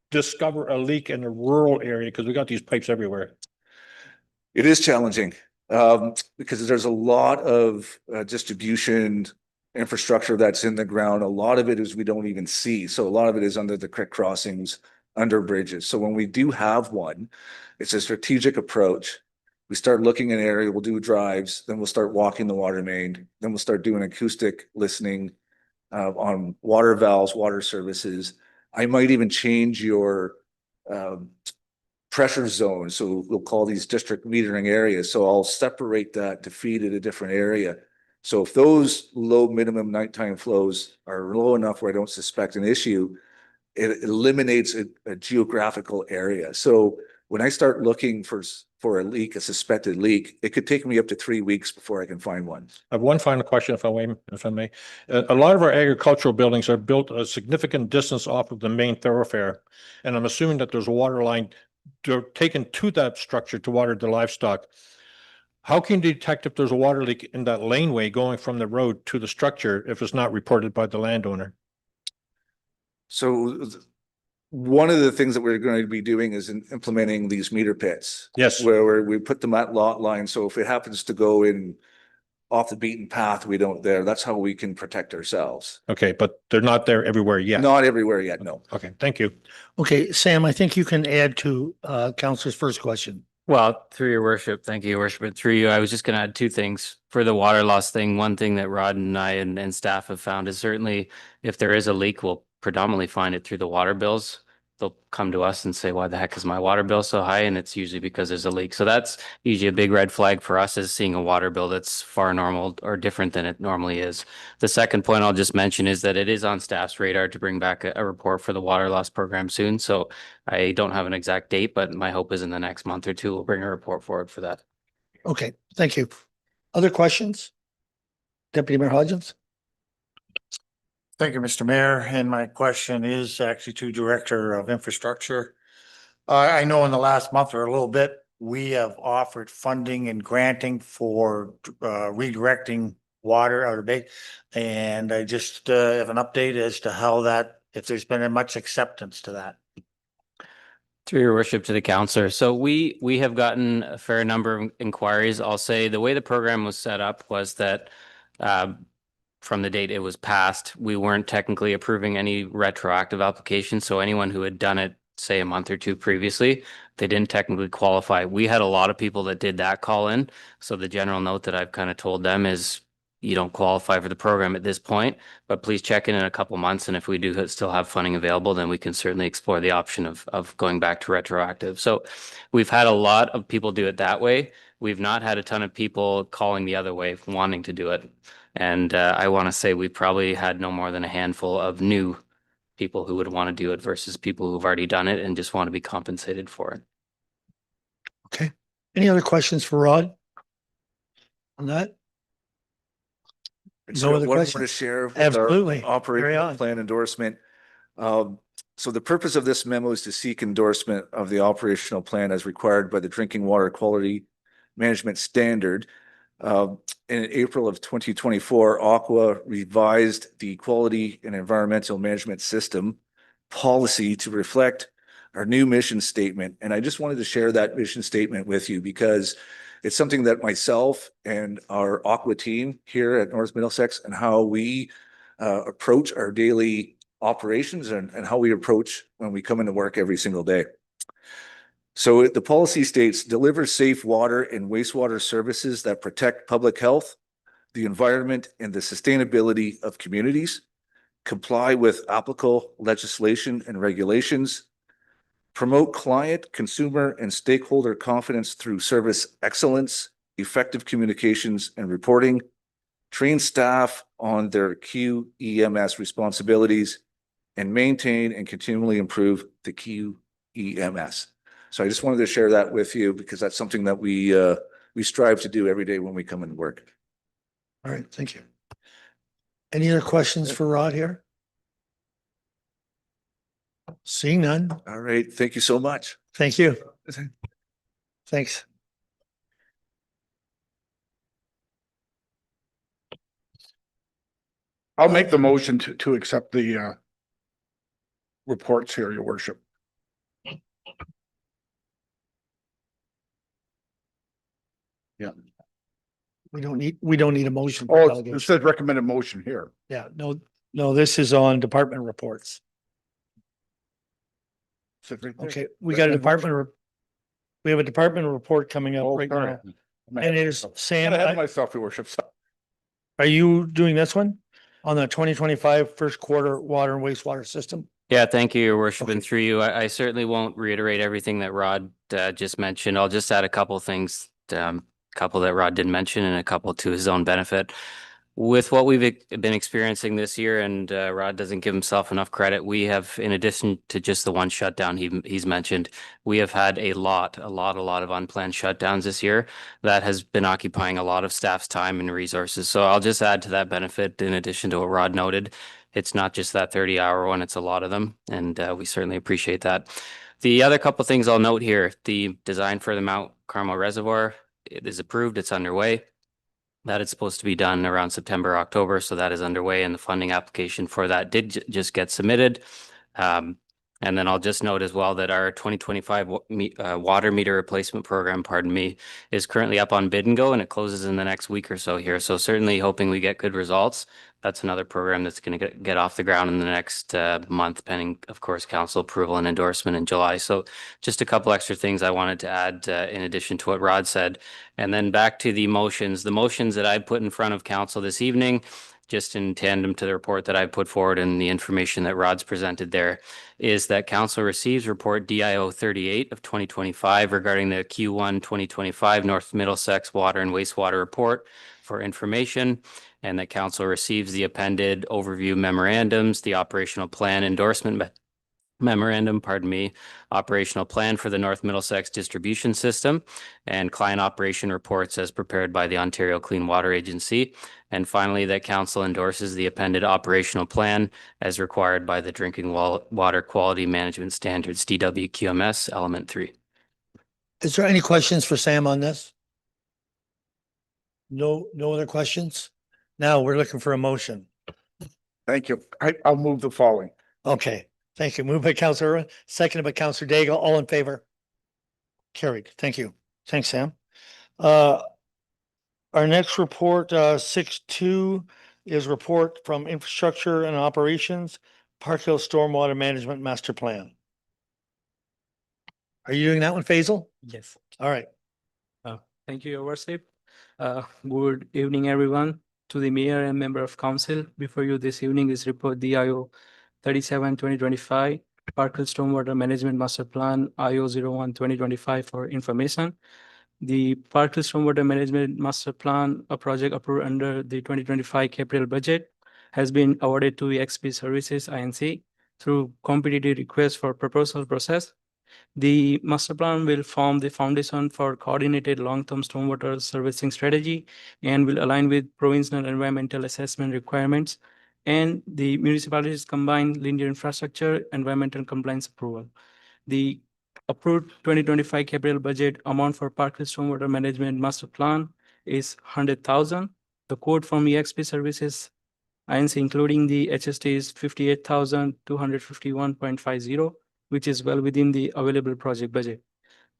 discover a leak in a rural area? Because we got these pipes everywhere. It is challenging because there's a lot of distribution infrastructure that's in the ground. A lot of it is we don't even see. So a lot of it is under the creek crossings, under bridges. So when we do have one, it's a strategic approach. We start looking at an area, we'll do drives, then we'll start walking the water main, then we'll start doing acoustic listening on water valves, water services. I might even change your pressure zone. So we'll call these district metering areas. So I'll separate that to feed it a different area. So if those low minimum nighttime flows are low enough where I don't suspect an issue, it eliminates a geographical area. So when I start looking for a leak, a suspected leak, it could take me up to 3 weeks before I can find one. I have one final question, if I may. A lot of our agricultural buildings are built a significant distance off of the main thoroughfare. And I'm assuming that there's a water line taken to that structure to water the livestock. How can you detect if there's a water leak in that laneway going from the road to the structure if it's not reported by the landowner? So one of the things that we're going to be doing is implementing these meter pits. Yes. Where we put them at lot line. So if it happens to go in off the beaten path, we don't there. That's how we can protect ourselves. Okay, but they're not there everywhere yet. Not everywhere yet, no. Okay, thank you. okay, Sam, I think you can add to Councillor's first question. Well, through your worship, thank you, your worship. But through you, I was just going to add two things for the water loss thing. One thing that Rod and I and staff have found is certainly if there is a leak, we'll predominantly find it through the water bills. They'll come to us and say, why the heck is my water bill so high? And it's usually because there's a leak. So that's usually a big red flag for us, is seeing a water bill that's far normal or different than it normally is. The second point I'll just mention is that it is on staff's radar to bring back a report for the water loss program soon. So I don't have an exact date, but my hope is in the next month or two, we'll bring a report forward for that. Okay, thank you. Other questions? Deputy Mayor Hodgins? Thank you, Mr. Mayor. And my question is actually to Director of Infrastructure. I know in the last month or a little bit, we have offered funding and granting for redirecting water out of Bay. And I just have an update as to how that, if there's been much acceptance to that. Through your worship to the counselor. So we have gotten a fair number of inquiries. I'll say the way the program was set up was that from the date it was passed, we weren't technically approving any retroactive applications. So anyone who had done it, say a month or two previously, they didn't technically qualify. We had a lot of people that did that call in. So the general note that I've kind of told them is you don't qualify for the program at this point, but please check in a couple months. And if we do still have funding available, then we can certainly explore the option of going back to retroactive. So we've had a lot of people do it that way. We've not had a ton of people calling the other way, wanting to do it. And I want to say we probably had no more than a handful of new people who would want to do it versus people who've already done it and just want to be compensated for it. Okay, any other questions for Rod on that? No other One more questions? to share with Absolutely. our Carry operating on. plan endorsement. So the purpose of this memo is to seek endorsement of the operational plan as required by the Drinking Water Quality Management Standard. In April of 2024, Aqua revised the quality and environmental management system policy to reflect our new mission statement. And I just wanted to share that mission statement with you because it's something that myself and our Aqua team here at North Middlesex and how we approach our daily operations and how we approach when we come into work every single day. So the policy states, deliver safe water and wastewater services that protect public health, the environment, and the sustainability of communities, comply with applicable legislation and regulations, promote client, consumer, and stakeholder confidence through service excellence, effective communications and reporting, train staff on their QEMS responsibilities, and maintain and continually improve the QEMS. So I just wanted to share that with you because that's something that we strive to do every day when we come into work. All right, thank you. Any other questions for Rod here? Seeing none, All right, thank you so much. thank you. Thanks. I'll make the motion to accept the reports here, your worship. Yeah. We don't need a motion. for Oh, it delegation. says recommended motion here. Yeah, no, this is on department reports. Says right there. Okay, we got a we have a department report coming up Oh, right sorry. now. And it is Sam, Got ahead of myself, your worship. are you doing this one? On the 2025 first quarter water and wastewater system? Yeah, thank you, Your Worship. Okay. And through you, I certainly won't reiterate everything that Rod just mentioned. I'll just add a couple things, couple that Rod didn't mention and a couple to his own benefit. With what we've been experiencing this year, and Rod doesn't give himself enough credit, we have, in addition to just the one shutdown he's mentioned, we have had a lot of unplanned shutdowns this year that has been occupying a lot of staff's time and resources. So I'll just add to that benefit, in addition to what Rod noted, it's not just that 30-hour one, it's a lot of them, and we certainly appreciate that. The other couple things I'll note here, the design for the Mount Carmel Reservoir, it is approved, it's underway. That is supposed to be done around September, October, so that is underway, and the funding application for that did just get submitted. And then I'll just note as well that our 2025 water meter replacement program, is currently up on bid and go, and it closes in the next week or so here. So certainly hoping we get good results. That's another program that's going to get off the ground in the next month, pending, of course, council approval and endorsement in July. So just a couple extra things I wanted to add in addition to what Rod said. And then back to the motions that I put in front of council this evening, just in tandem to the report that I put forward and the information that Rod's presented there, is that council receives report DIO 38 of 2025 regarding the Q1 2025 North Middlesex Water and Wastewater Report for information, and that council receives the appended overview memorandums, the operational plan endorsement memorandum, operational plan for the North Middlesex distribution system, and client operation reports as prepared by the Ontario Clean Water Agency. And finally, that council endorses the appended operational plan as required by the Drinking Water Quality Management Standards, DWQMS, Element 3. Is there any questions for Sam on this? No other questions? Now we're looking for a motion. Thank you. I'll move the following. Okay, thank you. Moved by Councilor Irwin, seconded by Councilor Daigle. All in favor? Carried. Thank you. Thanks, Sam. Our next report, 6.2, is report from Infrastructure and Operations, Park Hill Stormwater Management Master Plan. Are you doing that one, Faisal? Yes. All right. Thank you, Your Worship. Good evening, everyone. To the Mayor and Member of Council, before you this evening is report DIO 37-2025, Park Hill Stormwater Management Master Plan, IO 01-2025 for information. The Park Hill Stormwater Management Master Plan, a project approved under the 2025 capital budget, has been awarded to XP Services Inc. through competitive request for proposal process. The master plan will form the foundation for coordinated long-term stormwater servicing strategy and will align with provincial environmental assessment requirements and the municipality's combined linear infrastructure environmental compliance approval. The approved 2025 capital budget amount for Park Hill Stormwater Management Master Plan is 100,000. The quote from EXP Services Inc., including the HST, is 58,251.50, which is well within the available project budget.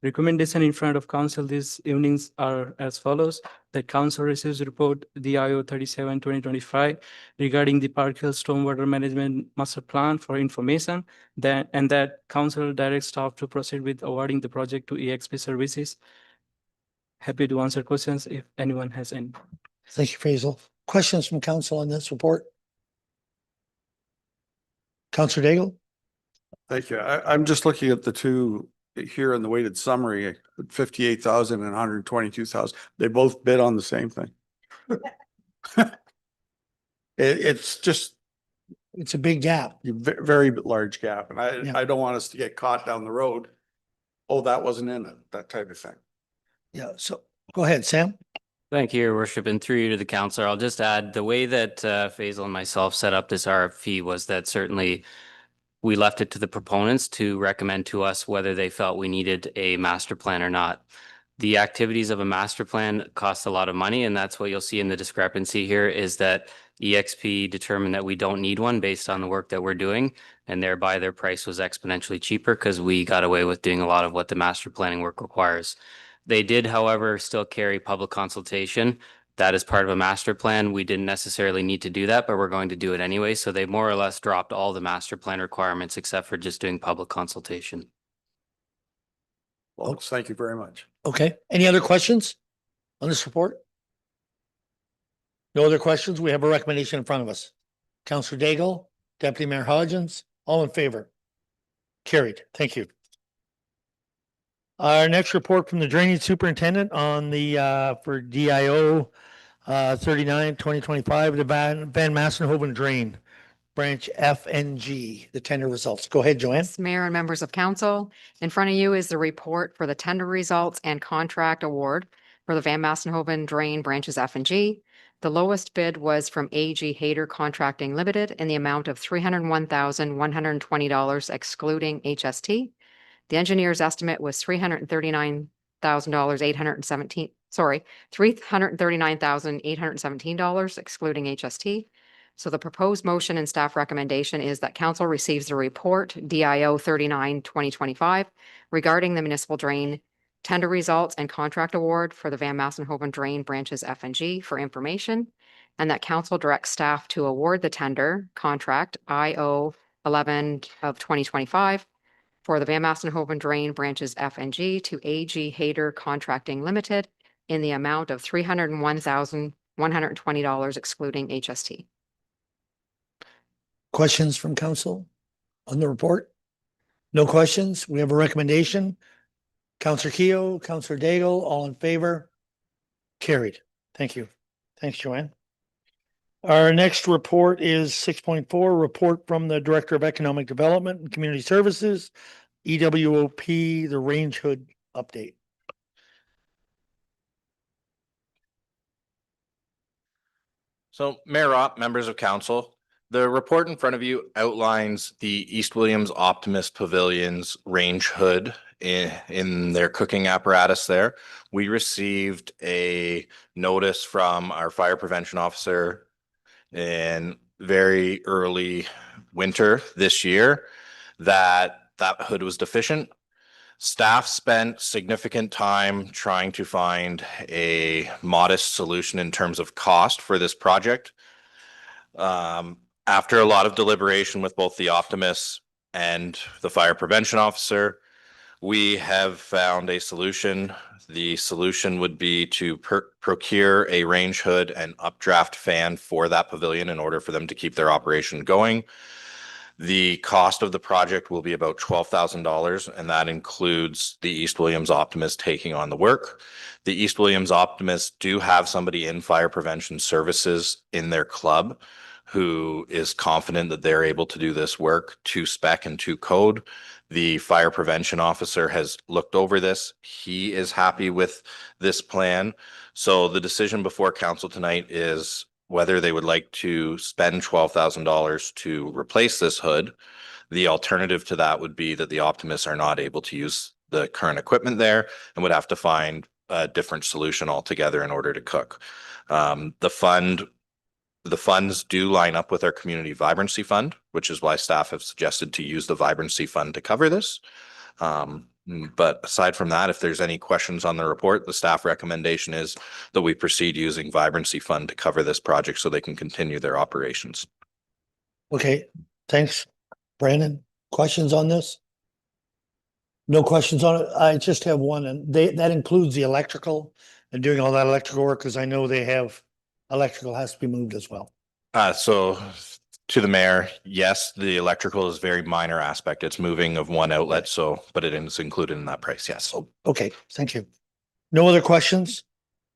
Recommendation in front of council this evenings are as follows: that council receives report DIO 37/2025 regarding the Park Hill Stormwater Management Master Plan for information, that council directs staff to proceed with awarding the project to EXP Services. Happy to answer questions if anyone has any. Thank you, Faisal. Questions from council on this report? Counselor Daigle? Thank you. I'm just looking at the two here in the weighted summary, 58,000 and 122,000. They both bid on the same thing. It's just It's a big gap. a very large gap, and Yeah. I don't want us to get caught down the road. Oh, that wasn't in it, that type of thing. Yeah, so go ahead, Sam. Thank you, Your Worship, and through you to the councillor. I'll just add, the way that Faisal and myself set up this RFP was that certainly we left it to the proponents to recommend to us whether they felt we needed a master plan or not. The activities of a master plan cost a lot of money, and that's what you'll see in the discrepancy here, is that EXP determined that we don't need one based on the work that we're doing, and thereby their price was exponentially cheaper because we got away with doing a lot of what the master planning work requires. They did, however, still carry public consultation. That is part of a master plan. We didn't necessarily need to do that, but we're going to do it anyway. So they more or less dropped all the master plan requirements except for just doing public consultation. Well, thank you very much. Okay, any other questions on this report? No other questions? We have a recommendation in front of us. Counselor Daigle, Deputy Mayor Hodgins, all in favor? Carried. Thank you. Our next report from the Drainage Superintendent on the for DIO 39/2025, the Van Massenhoven Drain, Branch F and G, the tender results. Go ahead, Joanne. Mayor and members of council, in front of you is the report for the tender results and contract award for the Van Massenhoven Drain Branches F and G. The lowest bid was from AG Hayter Contracting Limited in the amount of $301,120 excluding HST. The engineer's estimate was $339,817 excluding HST. So the proposed motion and staff recommendation is that council receives the report DIO 39/2025 regarding the municipal drain tender results and contract award for the Van Massenhoven Drain Branches F and G for information, and that council directs staff to award the tender contract IO 11 of 2025 for the Van Massenhoven Drain Branches F and G to AG Hayter Contracting Limited in the amount of $301,120 excluding HST. Questions from council on the report? No questions. We have a recommendation. Counselor Keough, Counselor Daigle, all in favor? Carried. Thank you. Thanks, Joanne. Our next report is 6.4, report from the Director of Economic Development and Community Services, EWOP, the Range Hood update. So Mayor Ott, members of council, the report in front of you outlines the East Williams Optimist Pavilion's range hood in their cooking apparatus there. We received a notice from our fire prevention officer in very early winter this year that hood was deficient. Staff spent significant time trying to find a modest solution in terms of cost for this project. After a lot of deliberation with both the optimists and the fire prevention officer, we have found a solution. The solution would be to procure a range hood and updraft fan for that pavilion in order for them to keep their operation going. The cost of the project will be about $12,000, and that includes the East Williams Optimist taking on the work. The East Williams Optimists do have somebody in fire prevention services in their club who is confident that they're able to do this work to spec and to code. The fire prevention officer has looked over this. He is happy with this plan. So the decision before council tonight is whether they would like to spend $12,000 to replace this hood. The alternative to that would be that the optimists are not able to use the current equipment there and would have to find a different solution altogether in order to cook. The funds do line up with our community vibrancy fund, which is why staff have suggested to use the vibrancy fund to cover this. But aside from that, if there's any questions on the report, the staff recommendation is that we proceed using vibrancy fund to cover this project so they can continue their operations. Okay, thanks. Brandon, questions on this? No questions on it? I just have one, and that includes the electrical and doing all that electrical work, because I know they have electrical has to be moved as well. So to the mayor, yes, the electrical is a very minor aspect. It's moving of one outlet, so, but it is included in that price, yes. Okay, thank you. No other questions?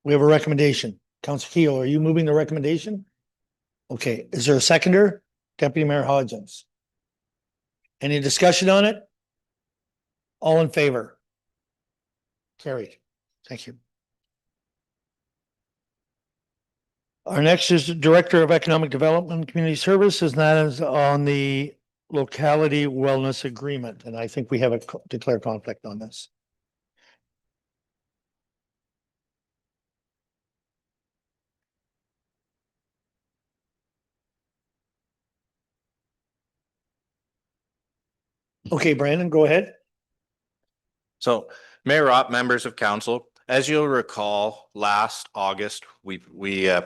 We have a recommendation. Councilor Keough, are you moving the recommendation? Okay, is there a seconder? Deputy Mayor Hodgins. Any discussion on it? All in favor? Carried. Thank you. Our next is Director of Economic Development and Community Services, and that is on the locality wellness agreement. And I think we have a declare conflict on this. Okay, Brandon, go ahead. So Mayor Ott, members of council, as you'll recall, last August, we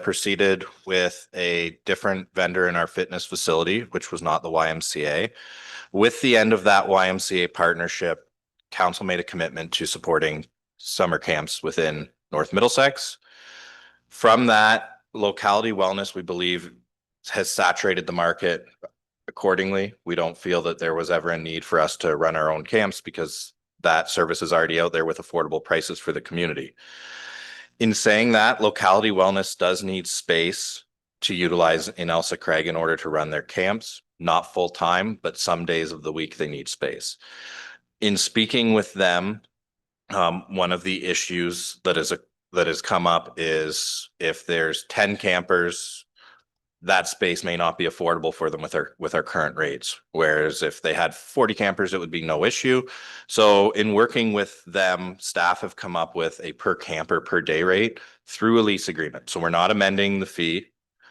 proceeded with a different vendor in our fitness facility, which was not the YMCA. With the end of that YMCA partnership, council made a commitment to supporting summer camps within North Middlesex. From that, locality wellness, we believe, has saturated the market accordingly. We don't feel that there was ever a need for us to run our own camps because that service is already out there with affordable prices for the community. In saying that, locality wellness does need space to utilize in Elsa Craig in order to run their camps, not full time, but some days of the week they need space. In speaking with them, one of the issues that has come up is if there's 10 campers, that space may not be affordable for them with our current rates. Whereas if they had 40 campers, it would be no issue. So in working with them, staff have come up with a per camper per day rate through a lease agreement. So we're not amending the fee.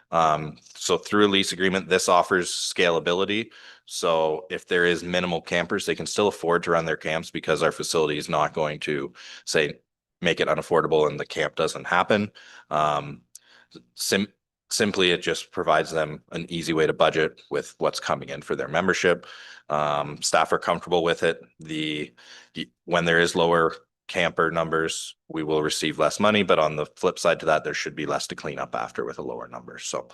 So through a lease agreement, this offers scalability. So if there is minimal campers, they can still afford to run their camps because our facility is not going to say make it unaffordable and the camp doesn't happen. Simply, it just provides them an easy way to budget with what's coming in for their membership. Staff are comfortable with it. When there is lower camper numbers, we will receive less money, but on the flip side to that, there should be less to clean up after with a lower number. So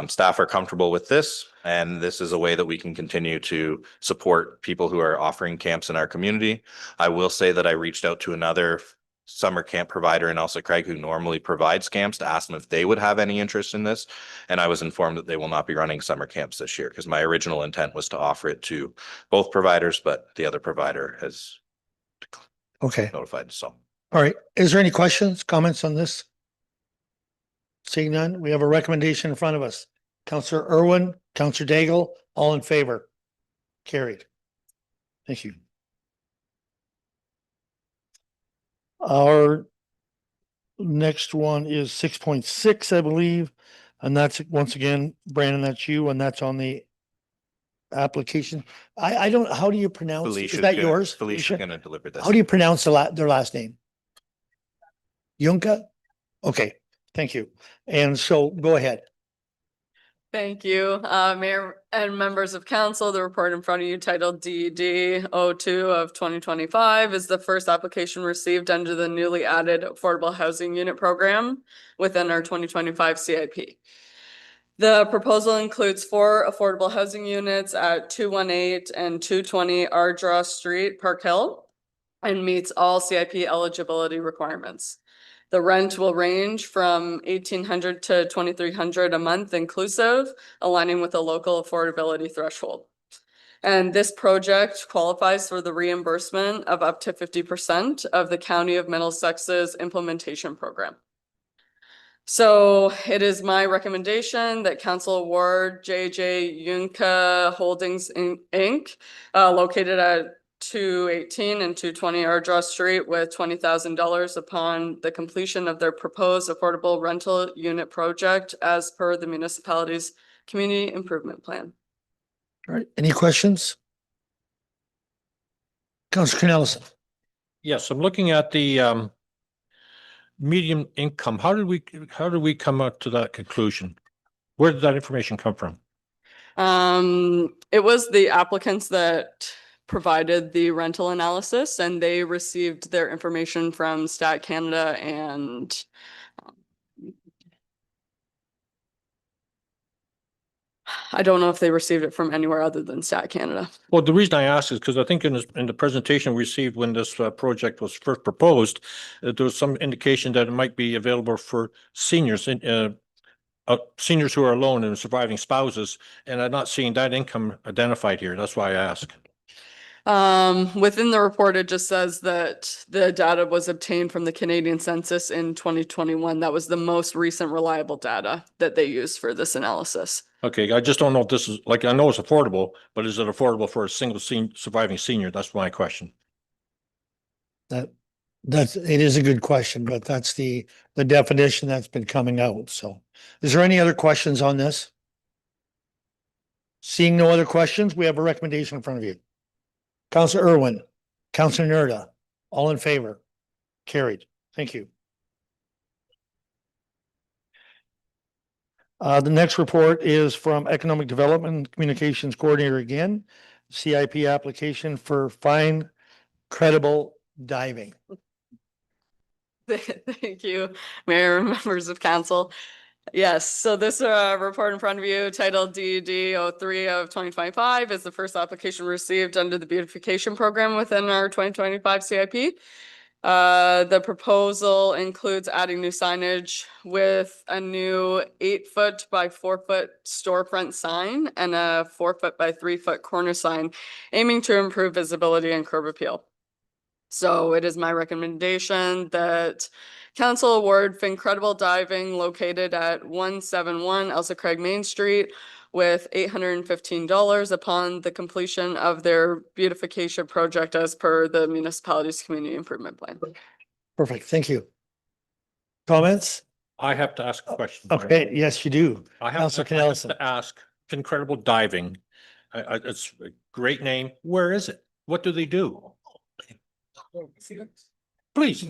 staff are comfortable with this, and this is a way that we can continue to support people who are offering camps in our community. I will say that I reached out to another summer camp provider in Elsa Craig who normally provides camps to ask them if they would have any interest in this. And I was informed that they will not be running summer camps this year because my original intent was to offer it to both providers, but the other provider has notified. So, all right. Is there any questions, comments on this? Seeing none, we have a recommendation in front of us. Councillor Irwin, Councillor Daigle, all in favor? Carried. Thank you. Our next one is 6.6, I believe. And that's once again, Brandon, that's you, and that's on the application. I don't, how do you pronounce, is that yours? Felicia's going to deliver this. How do you pronounce their last name? Yunka? Okay, thank you. And so go ahead. Thank you, Mayor and members of council. The report in front of you titled DD 02 of 2025 is the first application received under the newly added Affordable Housing Unit Program within our 2025 CIP. The proposal includes 4 affordable housing units at 218 and 220 Ardra Street, Park Hill, and meets all CIP eligibility requirements. The rent will range from $1,800 to $2,300 a month inclusive, aligning with the local affordability threshold. And this project qualifies for the reimbursement of up to 50% of the County of Middlesex's implementation program. So it is my recommendation that council award JJ Yunka Holdings Inc. Located at 218 and 220 Ardross Street with $20,000 upon the completion of their proposed affordable rental unit project as per the municipality's community improvement plan. All right, any questions? Councilor Canellison. Yes, I'm looking at the medium income. How did we come up to that conclusion? Where did that information come from? It was the applicants that provided the rental analysis, and they received their information from Stat Canada and I don't know if they received it from anywhere other than Stat Canada. Well, the reason I ask is because I think in the presentation we received when this project was first proposed, there was some indication that it might be available for seniors seniors who are alone and surviving spouses, and I'm not seeing that income identified here. That's why I ask. Within the report, it just says that the data was obtained from the Canadian Census in 2021. That was the most recent reliable data that they used for this analysis. Okay, I just don't know if this is, like, I know it's affordable, but is it affordable for a single surviving senior? That's my question. It is a good question, but that's the definition that's been coming out. So is there any other questions on this? Seeing no other questions, we have a recommendation in front of you. Councilor Irwin, Councilor Nerda, all in favor? Carried. Thank you. The next report is from Economic Development and Communications Coordinator again, CIP application for fine credible diving. Thank you, Mayor and members of council. Yes, so this report in front of you titled DD 03 of 2025 is the first application received under the beautification program within our 2025 CIP. The proposal includes adding new signage with a new 8-foot by 4-foot storefront sign and a 4-foot by 3-foot corner sign, aiming to improve visibility and curb appeal. So it is my recommendation that council award Fincredible Diving located at 171 Elsa Craig Main Street with $815 upon the completion of their beautification project as per the municipality's community improvement plan. Perfect. Thank you. Comments? I have to ask a question. Okay, yes, you do. I have Councilor to Canellison. ask, Incredible Diving. It's a great name. Where is it? What do they do? Please.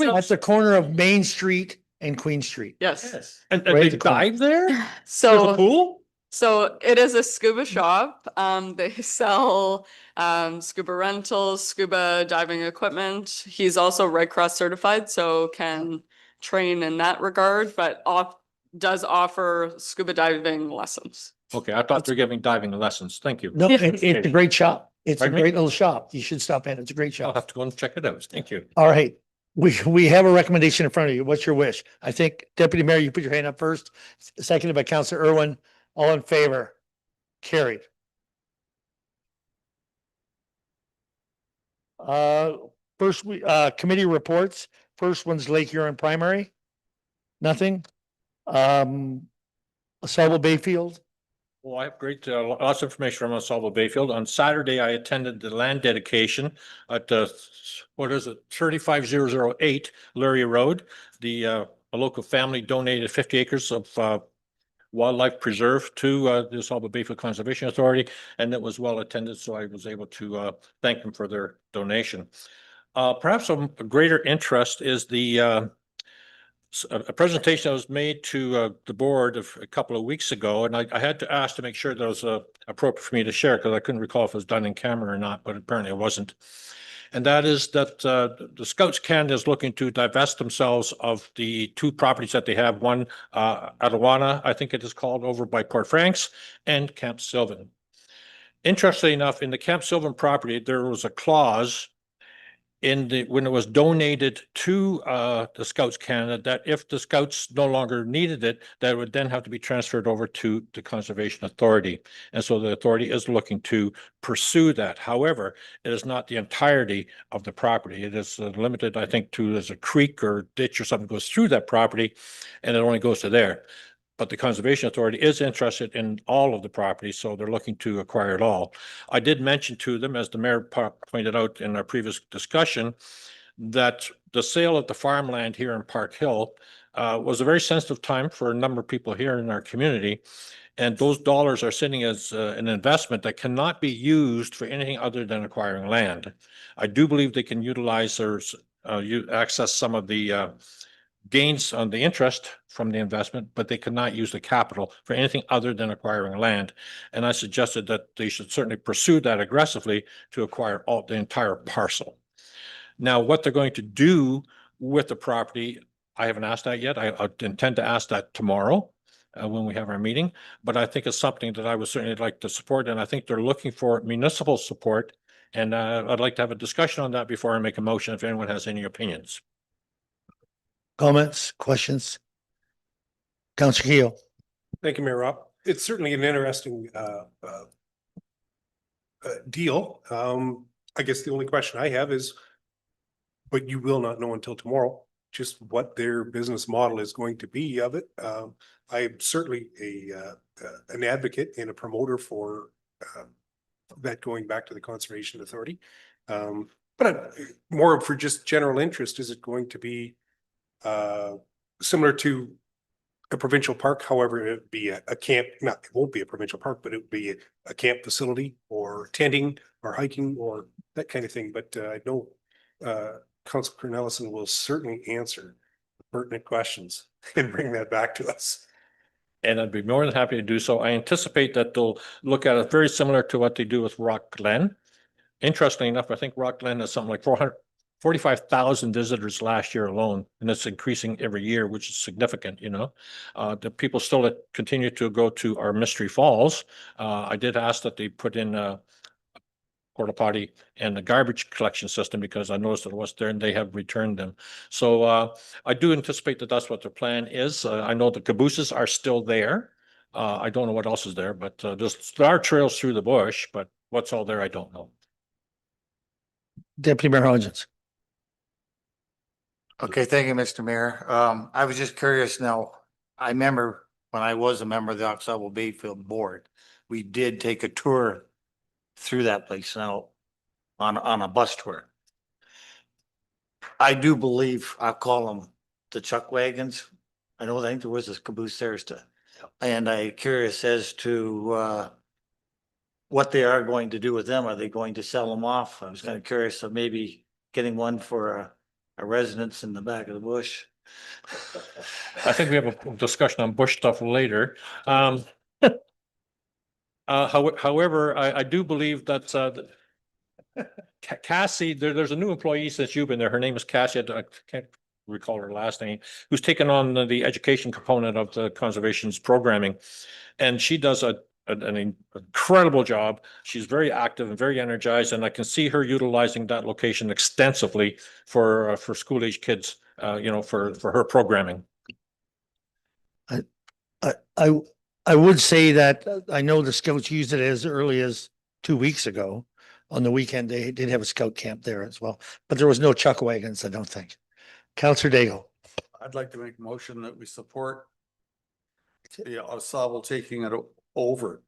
At the corner of Main Street and Queen Street. Yes. And Right they at the corner. dive there? There's a So, pool? so it is a scuba shop. They sell scuba rentals, scuba diving equipment. He's also Red Cross certified, so can train in that regard, but does offer scuba diving lessons. Okay, I thought they're giving diving lessons. Thank you. No, it's a great shop. It's a Pardon me? great little shop. You should stop in. It's a great I'll shop. have to go and check it out. Thank you. All right. We have a recommendation in front of you. What's your wish? I think Deputy Mayor, you put your hand up first, seconded by Councilor Irwin. All in favor? Carried. First, committee reports. First one's Lake Huron Primary. Nothing. Salvo Bayfield. Well, I have great, lots of information from Salvo Bayfield. On Saturday, I attended the land dedication at what is it, 35008 Lurie Road. A local family donated 50 acres of wildlife preserve to the Salvo Bayfield Conservation Authority, and it was well attended, so I was able to thank them for their donation. Perhaps of greater interest is a presentation that was made to the board a couple of weeks ago, and I had to ask to make sure that it was appropriate for me to share because I couldn't recall if it was done in camera or not, but apparently it wasn't. And that is that the Scouts Canada is looking to divest themselves of the 2 properties that they have, one Adawana, I think it is called, over by Port Franks, and Camp Sylvan. Interestingly enough, in the Camp Sylvan property, there was a clause when it was donated to the Scouts Canada, that if the Scouts no longer needed it, that it would then have to be transferred over to the Conservation Authority. And so the authority is looking to pursue that. However, it is not the entirety of the property. It is limited, I think, to there's a creek or ditch or something goes through that property, and it only goes to there. But the Conservation Authority is interested in all of the properties, so they're looking to acquire it all. I did mention to them, as the mayor pointed out in our previous discussion, that the sale of the farmland here in Park Hill was a very sensitive time for a number of people here in our community. And those dollars are sitting as an investment that cannot be used for anything other than acquiring land. I do believe they can utilize or access some of the gains on the interest from the investment, but they cannot use the capital for anything other than acquiring land. And I suggested that they should certainly pursue that aggressively to acquire the entire parcel. Now, what they're going to do with the property, I haven't asked that yet. I intend to ask that tomorrow when we have our meeting, but I think it's something that I would certainly like to support, and I think they're looking for municipal support. And I'd like to have a discussion on that before I make a motion, if anyone has any opinions. Comments, questions? Councillor Keel. Thank you, Mayor Rob. It's certainly an interesting deal. I guess the only question I have is, but you will not know until tomorrow, just what their business model is going to be of it. I am certainly an advocate and a promoter for that going back to the Conservation Authority. But more for just general interest, is it going to be similar to a provincial park? However, it would be a camp, it won't be a provincial park, but it would be a camp facility or tenting or hiking or that kind of thing. But I know Councillor Cornelison will certainly answer pertinent questions and bring that back to us. And I'd be more than happy to do so. I anticipate that they'll look at it very similar to what they do with Rock Glen. Interestingly enough, I think Rock Glen has something like 445,000 visitors last year alone, and it's increasing every year, which is significant, you know. The people still continue to go to our Mystery Falls. I did ask that they put in a porta potty and the garbage collection system, because I noticed it was there and they have returned them. So I do anticipate that that's what their plan is. I know the cabooses are still there. I don't know what else is there, but there are trails through the bush, but what's all there, I don't know. Deputy Mayor Hodgins. Okay, thank you, Mr. Mayor. I was just curious now. I remember when I was a member of the Oxbow Bayfield Board, we did take a tour through that place now on a bus tour. I do believe, I'll call them the chuck wagons. I think there was this caboose there too. And I'm curious as to what they are going to do with them. Are they going to sell them off? I was kind of curious of maybe getting one for a residence in the back of the bush. I think we have a discussion on bush stuff later. However, I do believe that Cassie, there's a new employee since you've been there. Her name is Cassie. I can't recall her last name, who's taken on the education component of the conservation's programming. And she does an incredible job. She's very active and very energized, and I can see her utilizing that location extensively for school age kids, for her programming. I would say that I know the Scouts used it as early as 2 weeks ago. On the weekend, they did have a scout camp there as well, but there was no chuck wagons, I don't think. Councillor Daigle. I'd like to make a motion that we support the ensemble taking it over.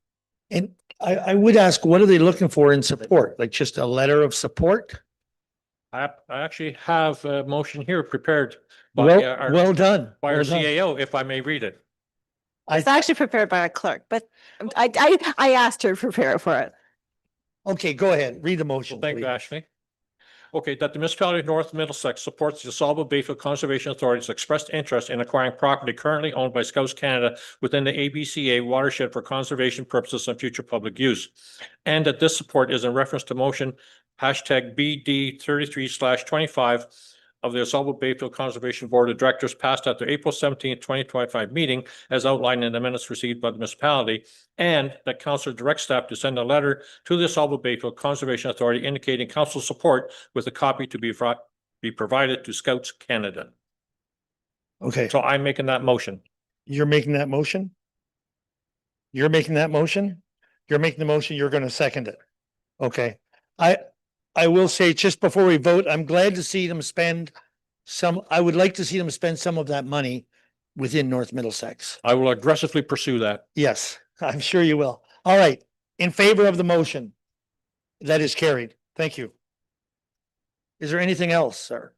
And I would ask, what are they looking for in support? Like just a letter of support? I actually have a motion here prepared by Well done. by our Well done. CAO, if I may read it. It's actually prepared by a clerk, but I asked her to prepare for it. Okay, go ahead. Read the motion. Thank you, please. Ashley. Okay, that the municipality of North Middlesex supports the DeSalvo Bayfield Conservation Authority's expressed interest in acquiring property currently owned by Scouts Canada within the ABCA watershed for conservation purposes and future public use. And that this support is in reference to motion hashtag BD 33/25 of the DeSalvo Bayfield Conservation Board of Directors passed at their April 17th, 2025 meeting as outlined in the minutes received by the municipality, and that council directs staff to send a letter to the DeSalvo Bayfield Conservation Authority indicating council support with a copy to be provided to Scouts Canada. Okay, So I'm making that motion. you're making that motion? You're making that motion? You're making the motion, you're gonna second it. Okay, I will say just before we vote, I'm glad to see them spend I would like to see them spend some of that money within North Middlesex. I will aggressively pursue that. Yes, I'm sure you will. All right, in favor of the motion? That is carried. Thank you. Is there anything else, sir,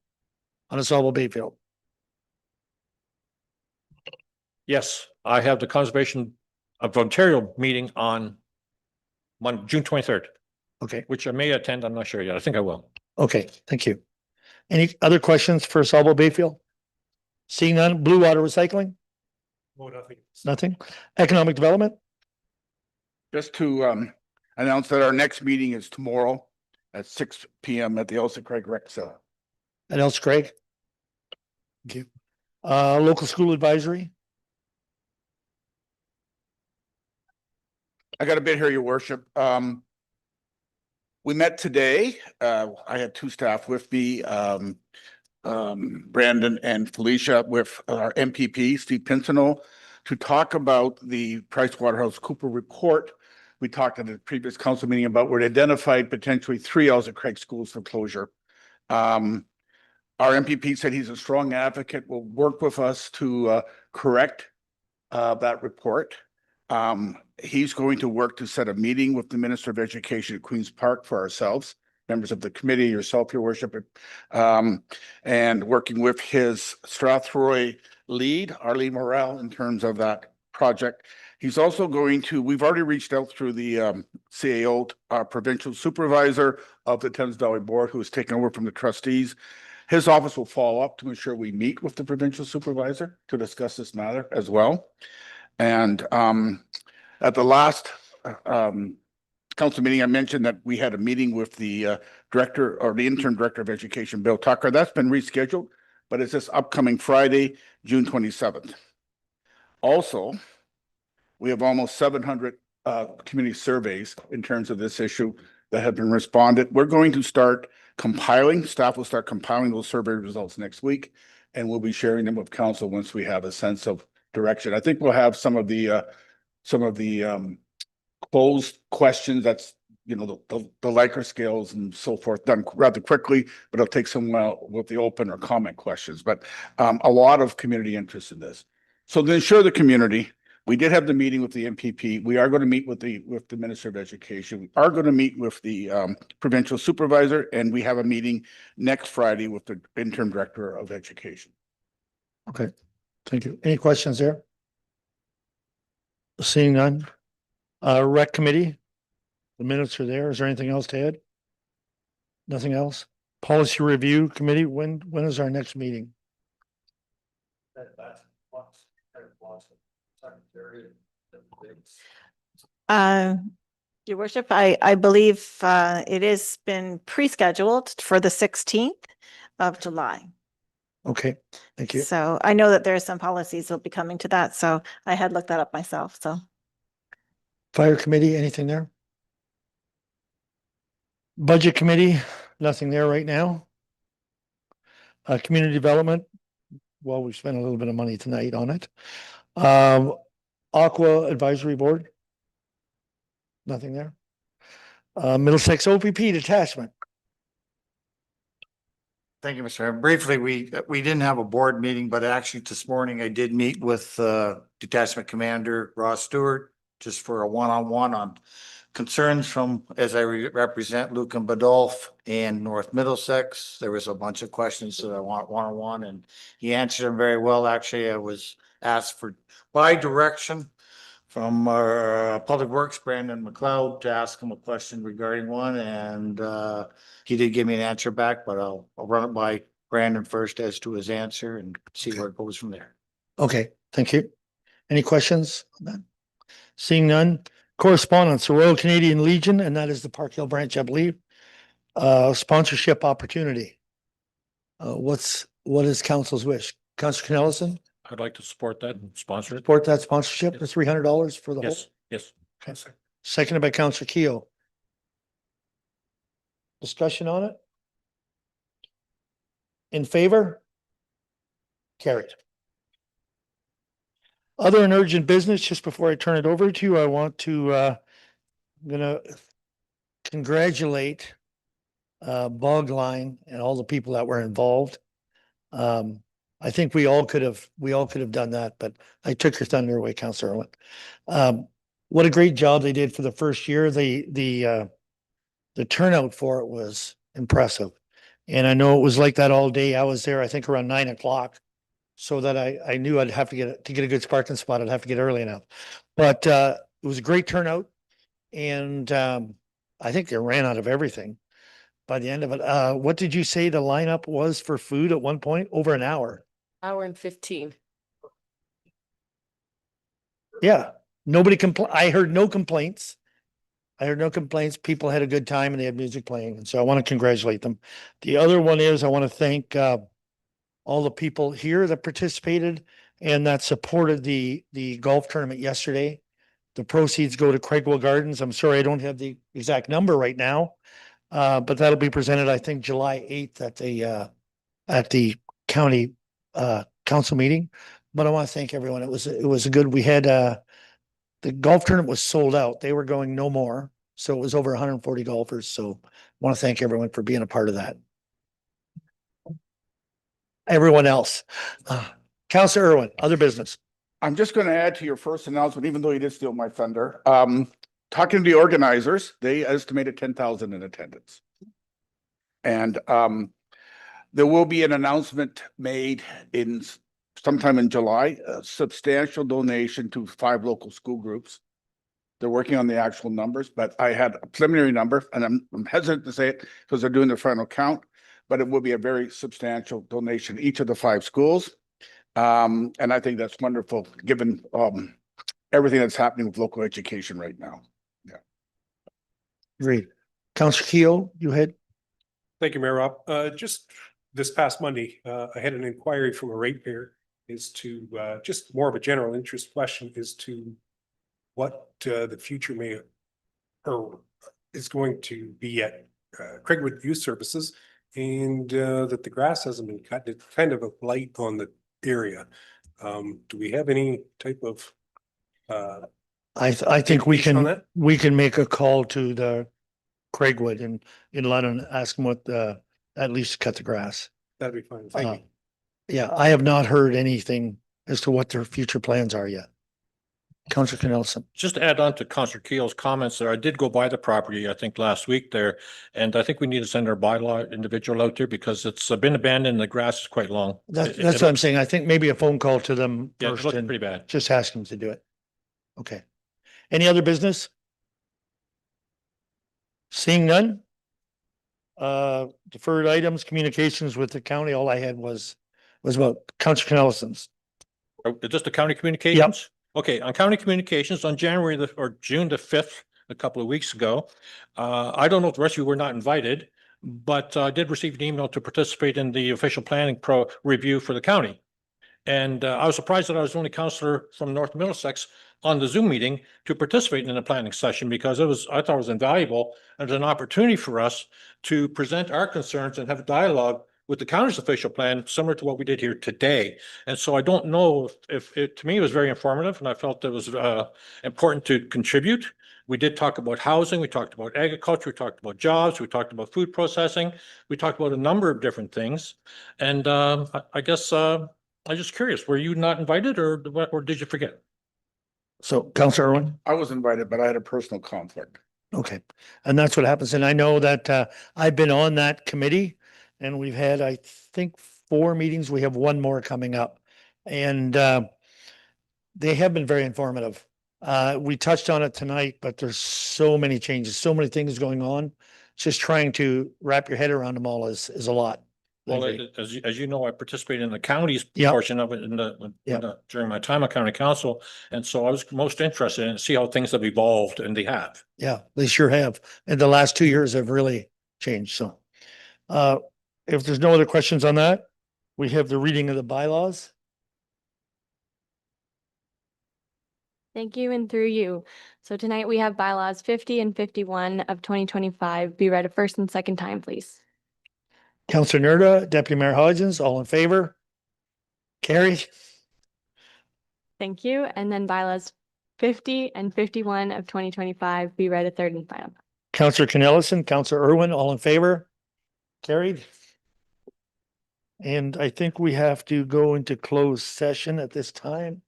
on Asaba Bayfield? Yes, I have the Conservation of Ontario meeting on June 23rd, Okay, which I may attend. I'm not sure yet. I think I will. okay, thank you. Any other questions for Asaba Bayfield? Seeing none, Blue Water Recycling? Oh, nothing. Nothing. Economic Development? Just to announce that our next meeting is tomorrow at 6 PM at the Elsa Craig Rec Center. And else, Craig? Thank you. Local School Advisory? I got a bit here, your worship. We met today. I had two staff with me, Brandon and Felicia, with our MPP, Steve Pinsonneau, to talk about the PricewaterhouseCoopers report. We talked at the previous council meeting about where it identified potentially 3 Elsa Craig schools for closure. Our MPP said he's a strong advocate, will work with us to correct that report. He's going to work to set a meeting with the Minister of Education at Queen's Park for ourselves, members of the committee, yourself, your worship, and working with his Strathroy lead, Arlene Morel, in terms of that project. He's also going to, we've already reached out through the CAO, our provincial supervisor of the Thames Valley Board, who has taken over from the trustees. His office will follow up to ensure we meet with the provincial supervisor to discuss this matter as well. And at the last council meeting, I mentioned that we had a meeting with the director or the interim director of education, Bill Tucker. That's been rescheduled, but it's this upcoming Friday, June 27th. Also, we have almost 700 community surveys in terms of this issue that have been responded. We're going to start compiling, staff will start compiling those survey results next week, and we'll be sharing them with council once we have a sense of direction. I think we'll have some of the closed questions, that's, you know, the Likert scales and so forth, done rather quickly, but it'll take some with the open or comment questions, but a lot of community interest in this. So to ensure the community, we did have the meeting with the MPP. We are going to meet with the Minister of Education. We are going to meet with the provincial supervisor, and we have a meeting next Friday with the interim director of education. Okay, thank you. Any questions there? Seeing none. Rec Committee? The minutes are there. Is there anything else to add? Nothing else? Policy Review Committee, when is our next meeting? Your worship, I believe it has been pre-scheduled for the 16th of July. Okay, thank you. So I know that there are some policies that will be coming to that, so I had looked that up myself, so. Fire Committee, anything there? Budget Committee, nothing there right now. Community Development, well, we spent a little bit of money tonight on it. Aqua Advisory Board. Nothing there. Middlesex OPP Detachment. Thank you, Mr. Mayor. Briefly, we didn't have a board meeting, but actually this morning I did meet with Detachment Commander Ross Stewart just for a one-on-one on concerns from, as I represent Luke and Badolf and North Middlesex. There was a bunch of questions that I want one-on-one, and he answered them very well. Actually, I was asked for by direction from our Public Works, Brandon McLeod, to ask him a question regarding one, and he did give me an answer back, but I'll run it by Brandon first as to his answer and see where it goes from there. Okay, thank you. Any questions on that? Seeing none. Correspondence, the Royal Canadian Legion, and that is the Park Hill branch, I believe. Sponsorship opportunity. What is council's wish? Councilor Canellison, I'd like to support that and sponsor it. support that sponsorship, the $300 for the whole? Yes, yes. Okay. Seconded by Councilor Keo. Discussion on it? In favor? Carried. Other and urgent business, just before I turn it over to you, I want to, I'm gonna congratulate Bogline and all the people that were involved. I think we all could have done that, but I took your thunder away, Councillor Irwin. What a great job they did for the first year. The turnout for it was impressive. And I know it was like that all day. I was there, I think around 9 o'clock. So that I knew I'd have to get a good parking spot. I'd have to get early enough. But it was a great turnout. And I think they ran out of everything by the end of it. What did you say the lineup was for food at one point? Over an hour. Hour and 15. Yeah. I heard no complaints. People had a good time and they had music playing. And so I want to congratulate them. The other one is I want to thank all the people here that participated and that supported the golf tournament yesterday. The proceeds go to Craigwell Gardens. I'm sorry, I don't have the exact number right now. But that'll be presented, I think, July 8th at the county council meeting. But I want to thank everyone. It was a good, we had the golf tournament was sold out. They were going no more. So it was over 140 golfers. So I want to thank everyone for being a part of that. Everyone else. Councillor Irwin, other business. I'm just going to add to your first announcement, even though you did steal my thunder. Talking to the organizers, they estimated 10,000 in attendance. And there will be an announcement made in sometime in July, a substantial donation to 5 local school groups. They're working on the actual numbers, but I had a preliminary number, and I'm hesitant to say it because they're doing the final count, but it will be a very substantial donation, each of the 5 schools. And I think that's wonderful, given everything that's happening with local education right now. Yeah. Great. Councillor Keogh, you had? Thank you, Mayor Rob. Just this past Monday, I had an inquiry from a ratepayer as to just more of a general interest question as to what the future may or is going to be at Craigwood Youth Services, and that the grass hasn't been cut. It's kind of a blight on the area. Do we have any type of I think we indication on can that? make a call to the Craigwood in London, ask them what at least cut the grass. That'd be fine. Thank you. Yeah, I have not heard anything as to what their future plans are yet. Councillor Knudsen. Just to add on to Councillor Keel's comments there, I did go by the property, I think last week there, and I think we need to send our bylaw individual out there because it's been abandoned and the grass is quite long. That's what I'm saying. I think maybe a phone call to them Yeah, it's first looking and pretty bad. just ask them to do it. Okay. Any other business? Seeing none? Deferred items, communications with the county. All I had was about Councillor Knudsen's. Just the county communications? Okay, on county communications on June the 5th, a couple of weeks ago. I don't know if the rest of you were not invited, but I did receive an email to participate in the official planning review for the county. And I was surprised that I was the only councillor from North Middlesex on the Zoom meeting to participate in the planning session because I thought it was invaluable and an opportunity for us to present our concerns and have a dialogue with the county's official plan, similar to what we did here today. And so I don't know if it, to me, it was very informative and I felt it was important to contribute. We did talk about housing, we talked about agriculture, we talked about jobs, we talked about food processing, we talked about a number of different things. And I guess I'm just curious, were you not invited or did you forget? So Councillor Irwin? I was invited, but I had a personal conflict. Okay. And that's what happens. And I know that I've been on that committee and we've had, I think, 4 meetings. We have 1 more coming up. And they have been very informative. We touched on it tonight, but there's so many changes, so many things going on. Just trying to wrap your head around them all is a lot. Well, as you know, I participated in the county's Yep. portion of it during my time on county council. And so I was most interested in see how things have evolved, and they have. Yeah, they sure have. And the last 2 years have really changed. So if there's no other questions on that, we have the reading of the bylaws. Thank you and through you. So tonight we have bylaws 50 and 51 of 2025 be read a first and second time, please. Councillor Nerda, Deputy Mayor Hodgins, all in favor? Carried. Thank you. And then bylaws 50 and 51 of 2025 be read a third and final. Councillor Knudsen, Councillor Irwin, all in favor? Carried. And I think we have to go into closed session at this time.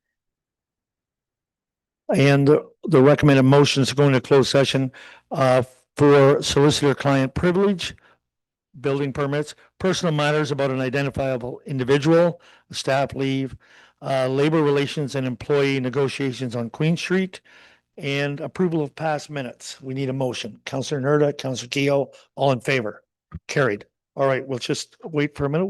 And the recommended motion is to go into closed session for solicitor client privilege, building permits, personal matters about an identifiable individual, staff leave, labor relations and employee negotiations on Queen Street, and approval of past minutes. We need a motion. Counselor Nerda, Counselor Keough, all in favor? Carried. All right, we'll just wait for a minute.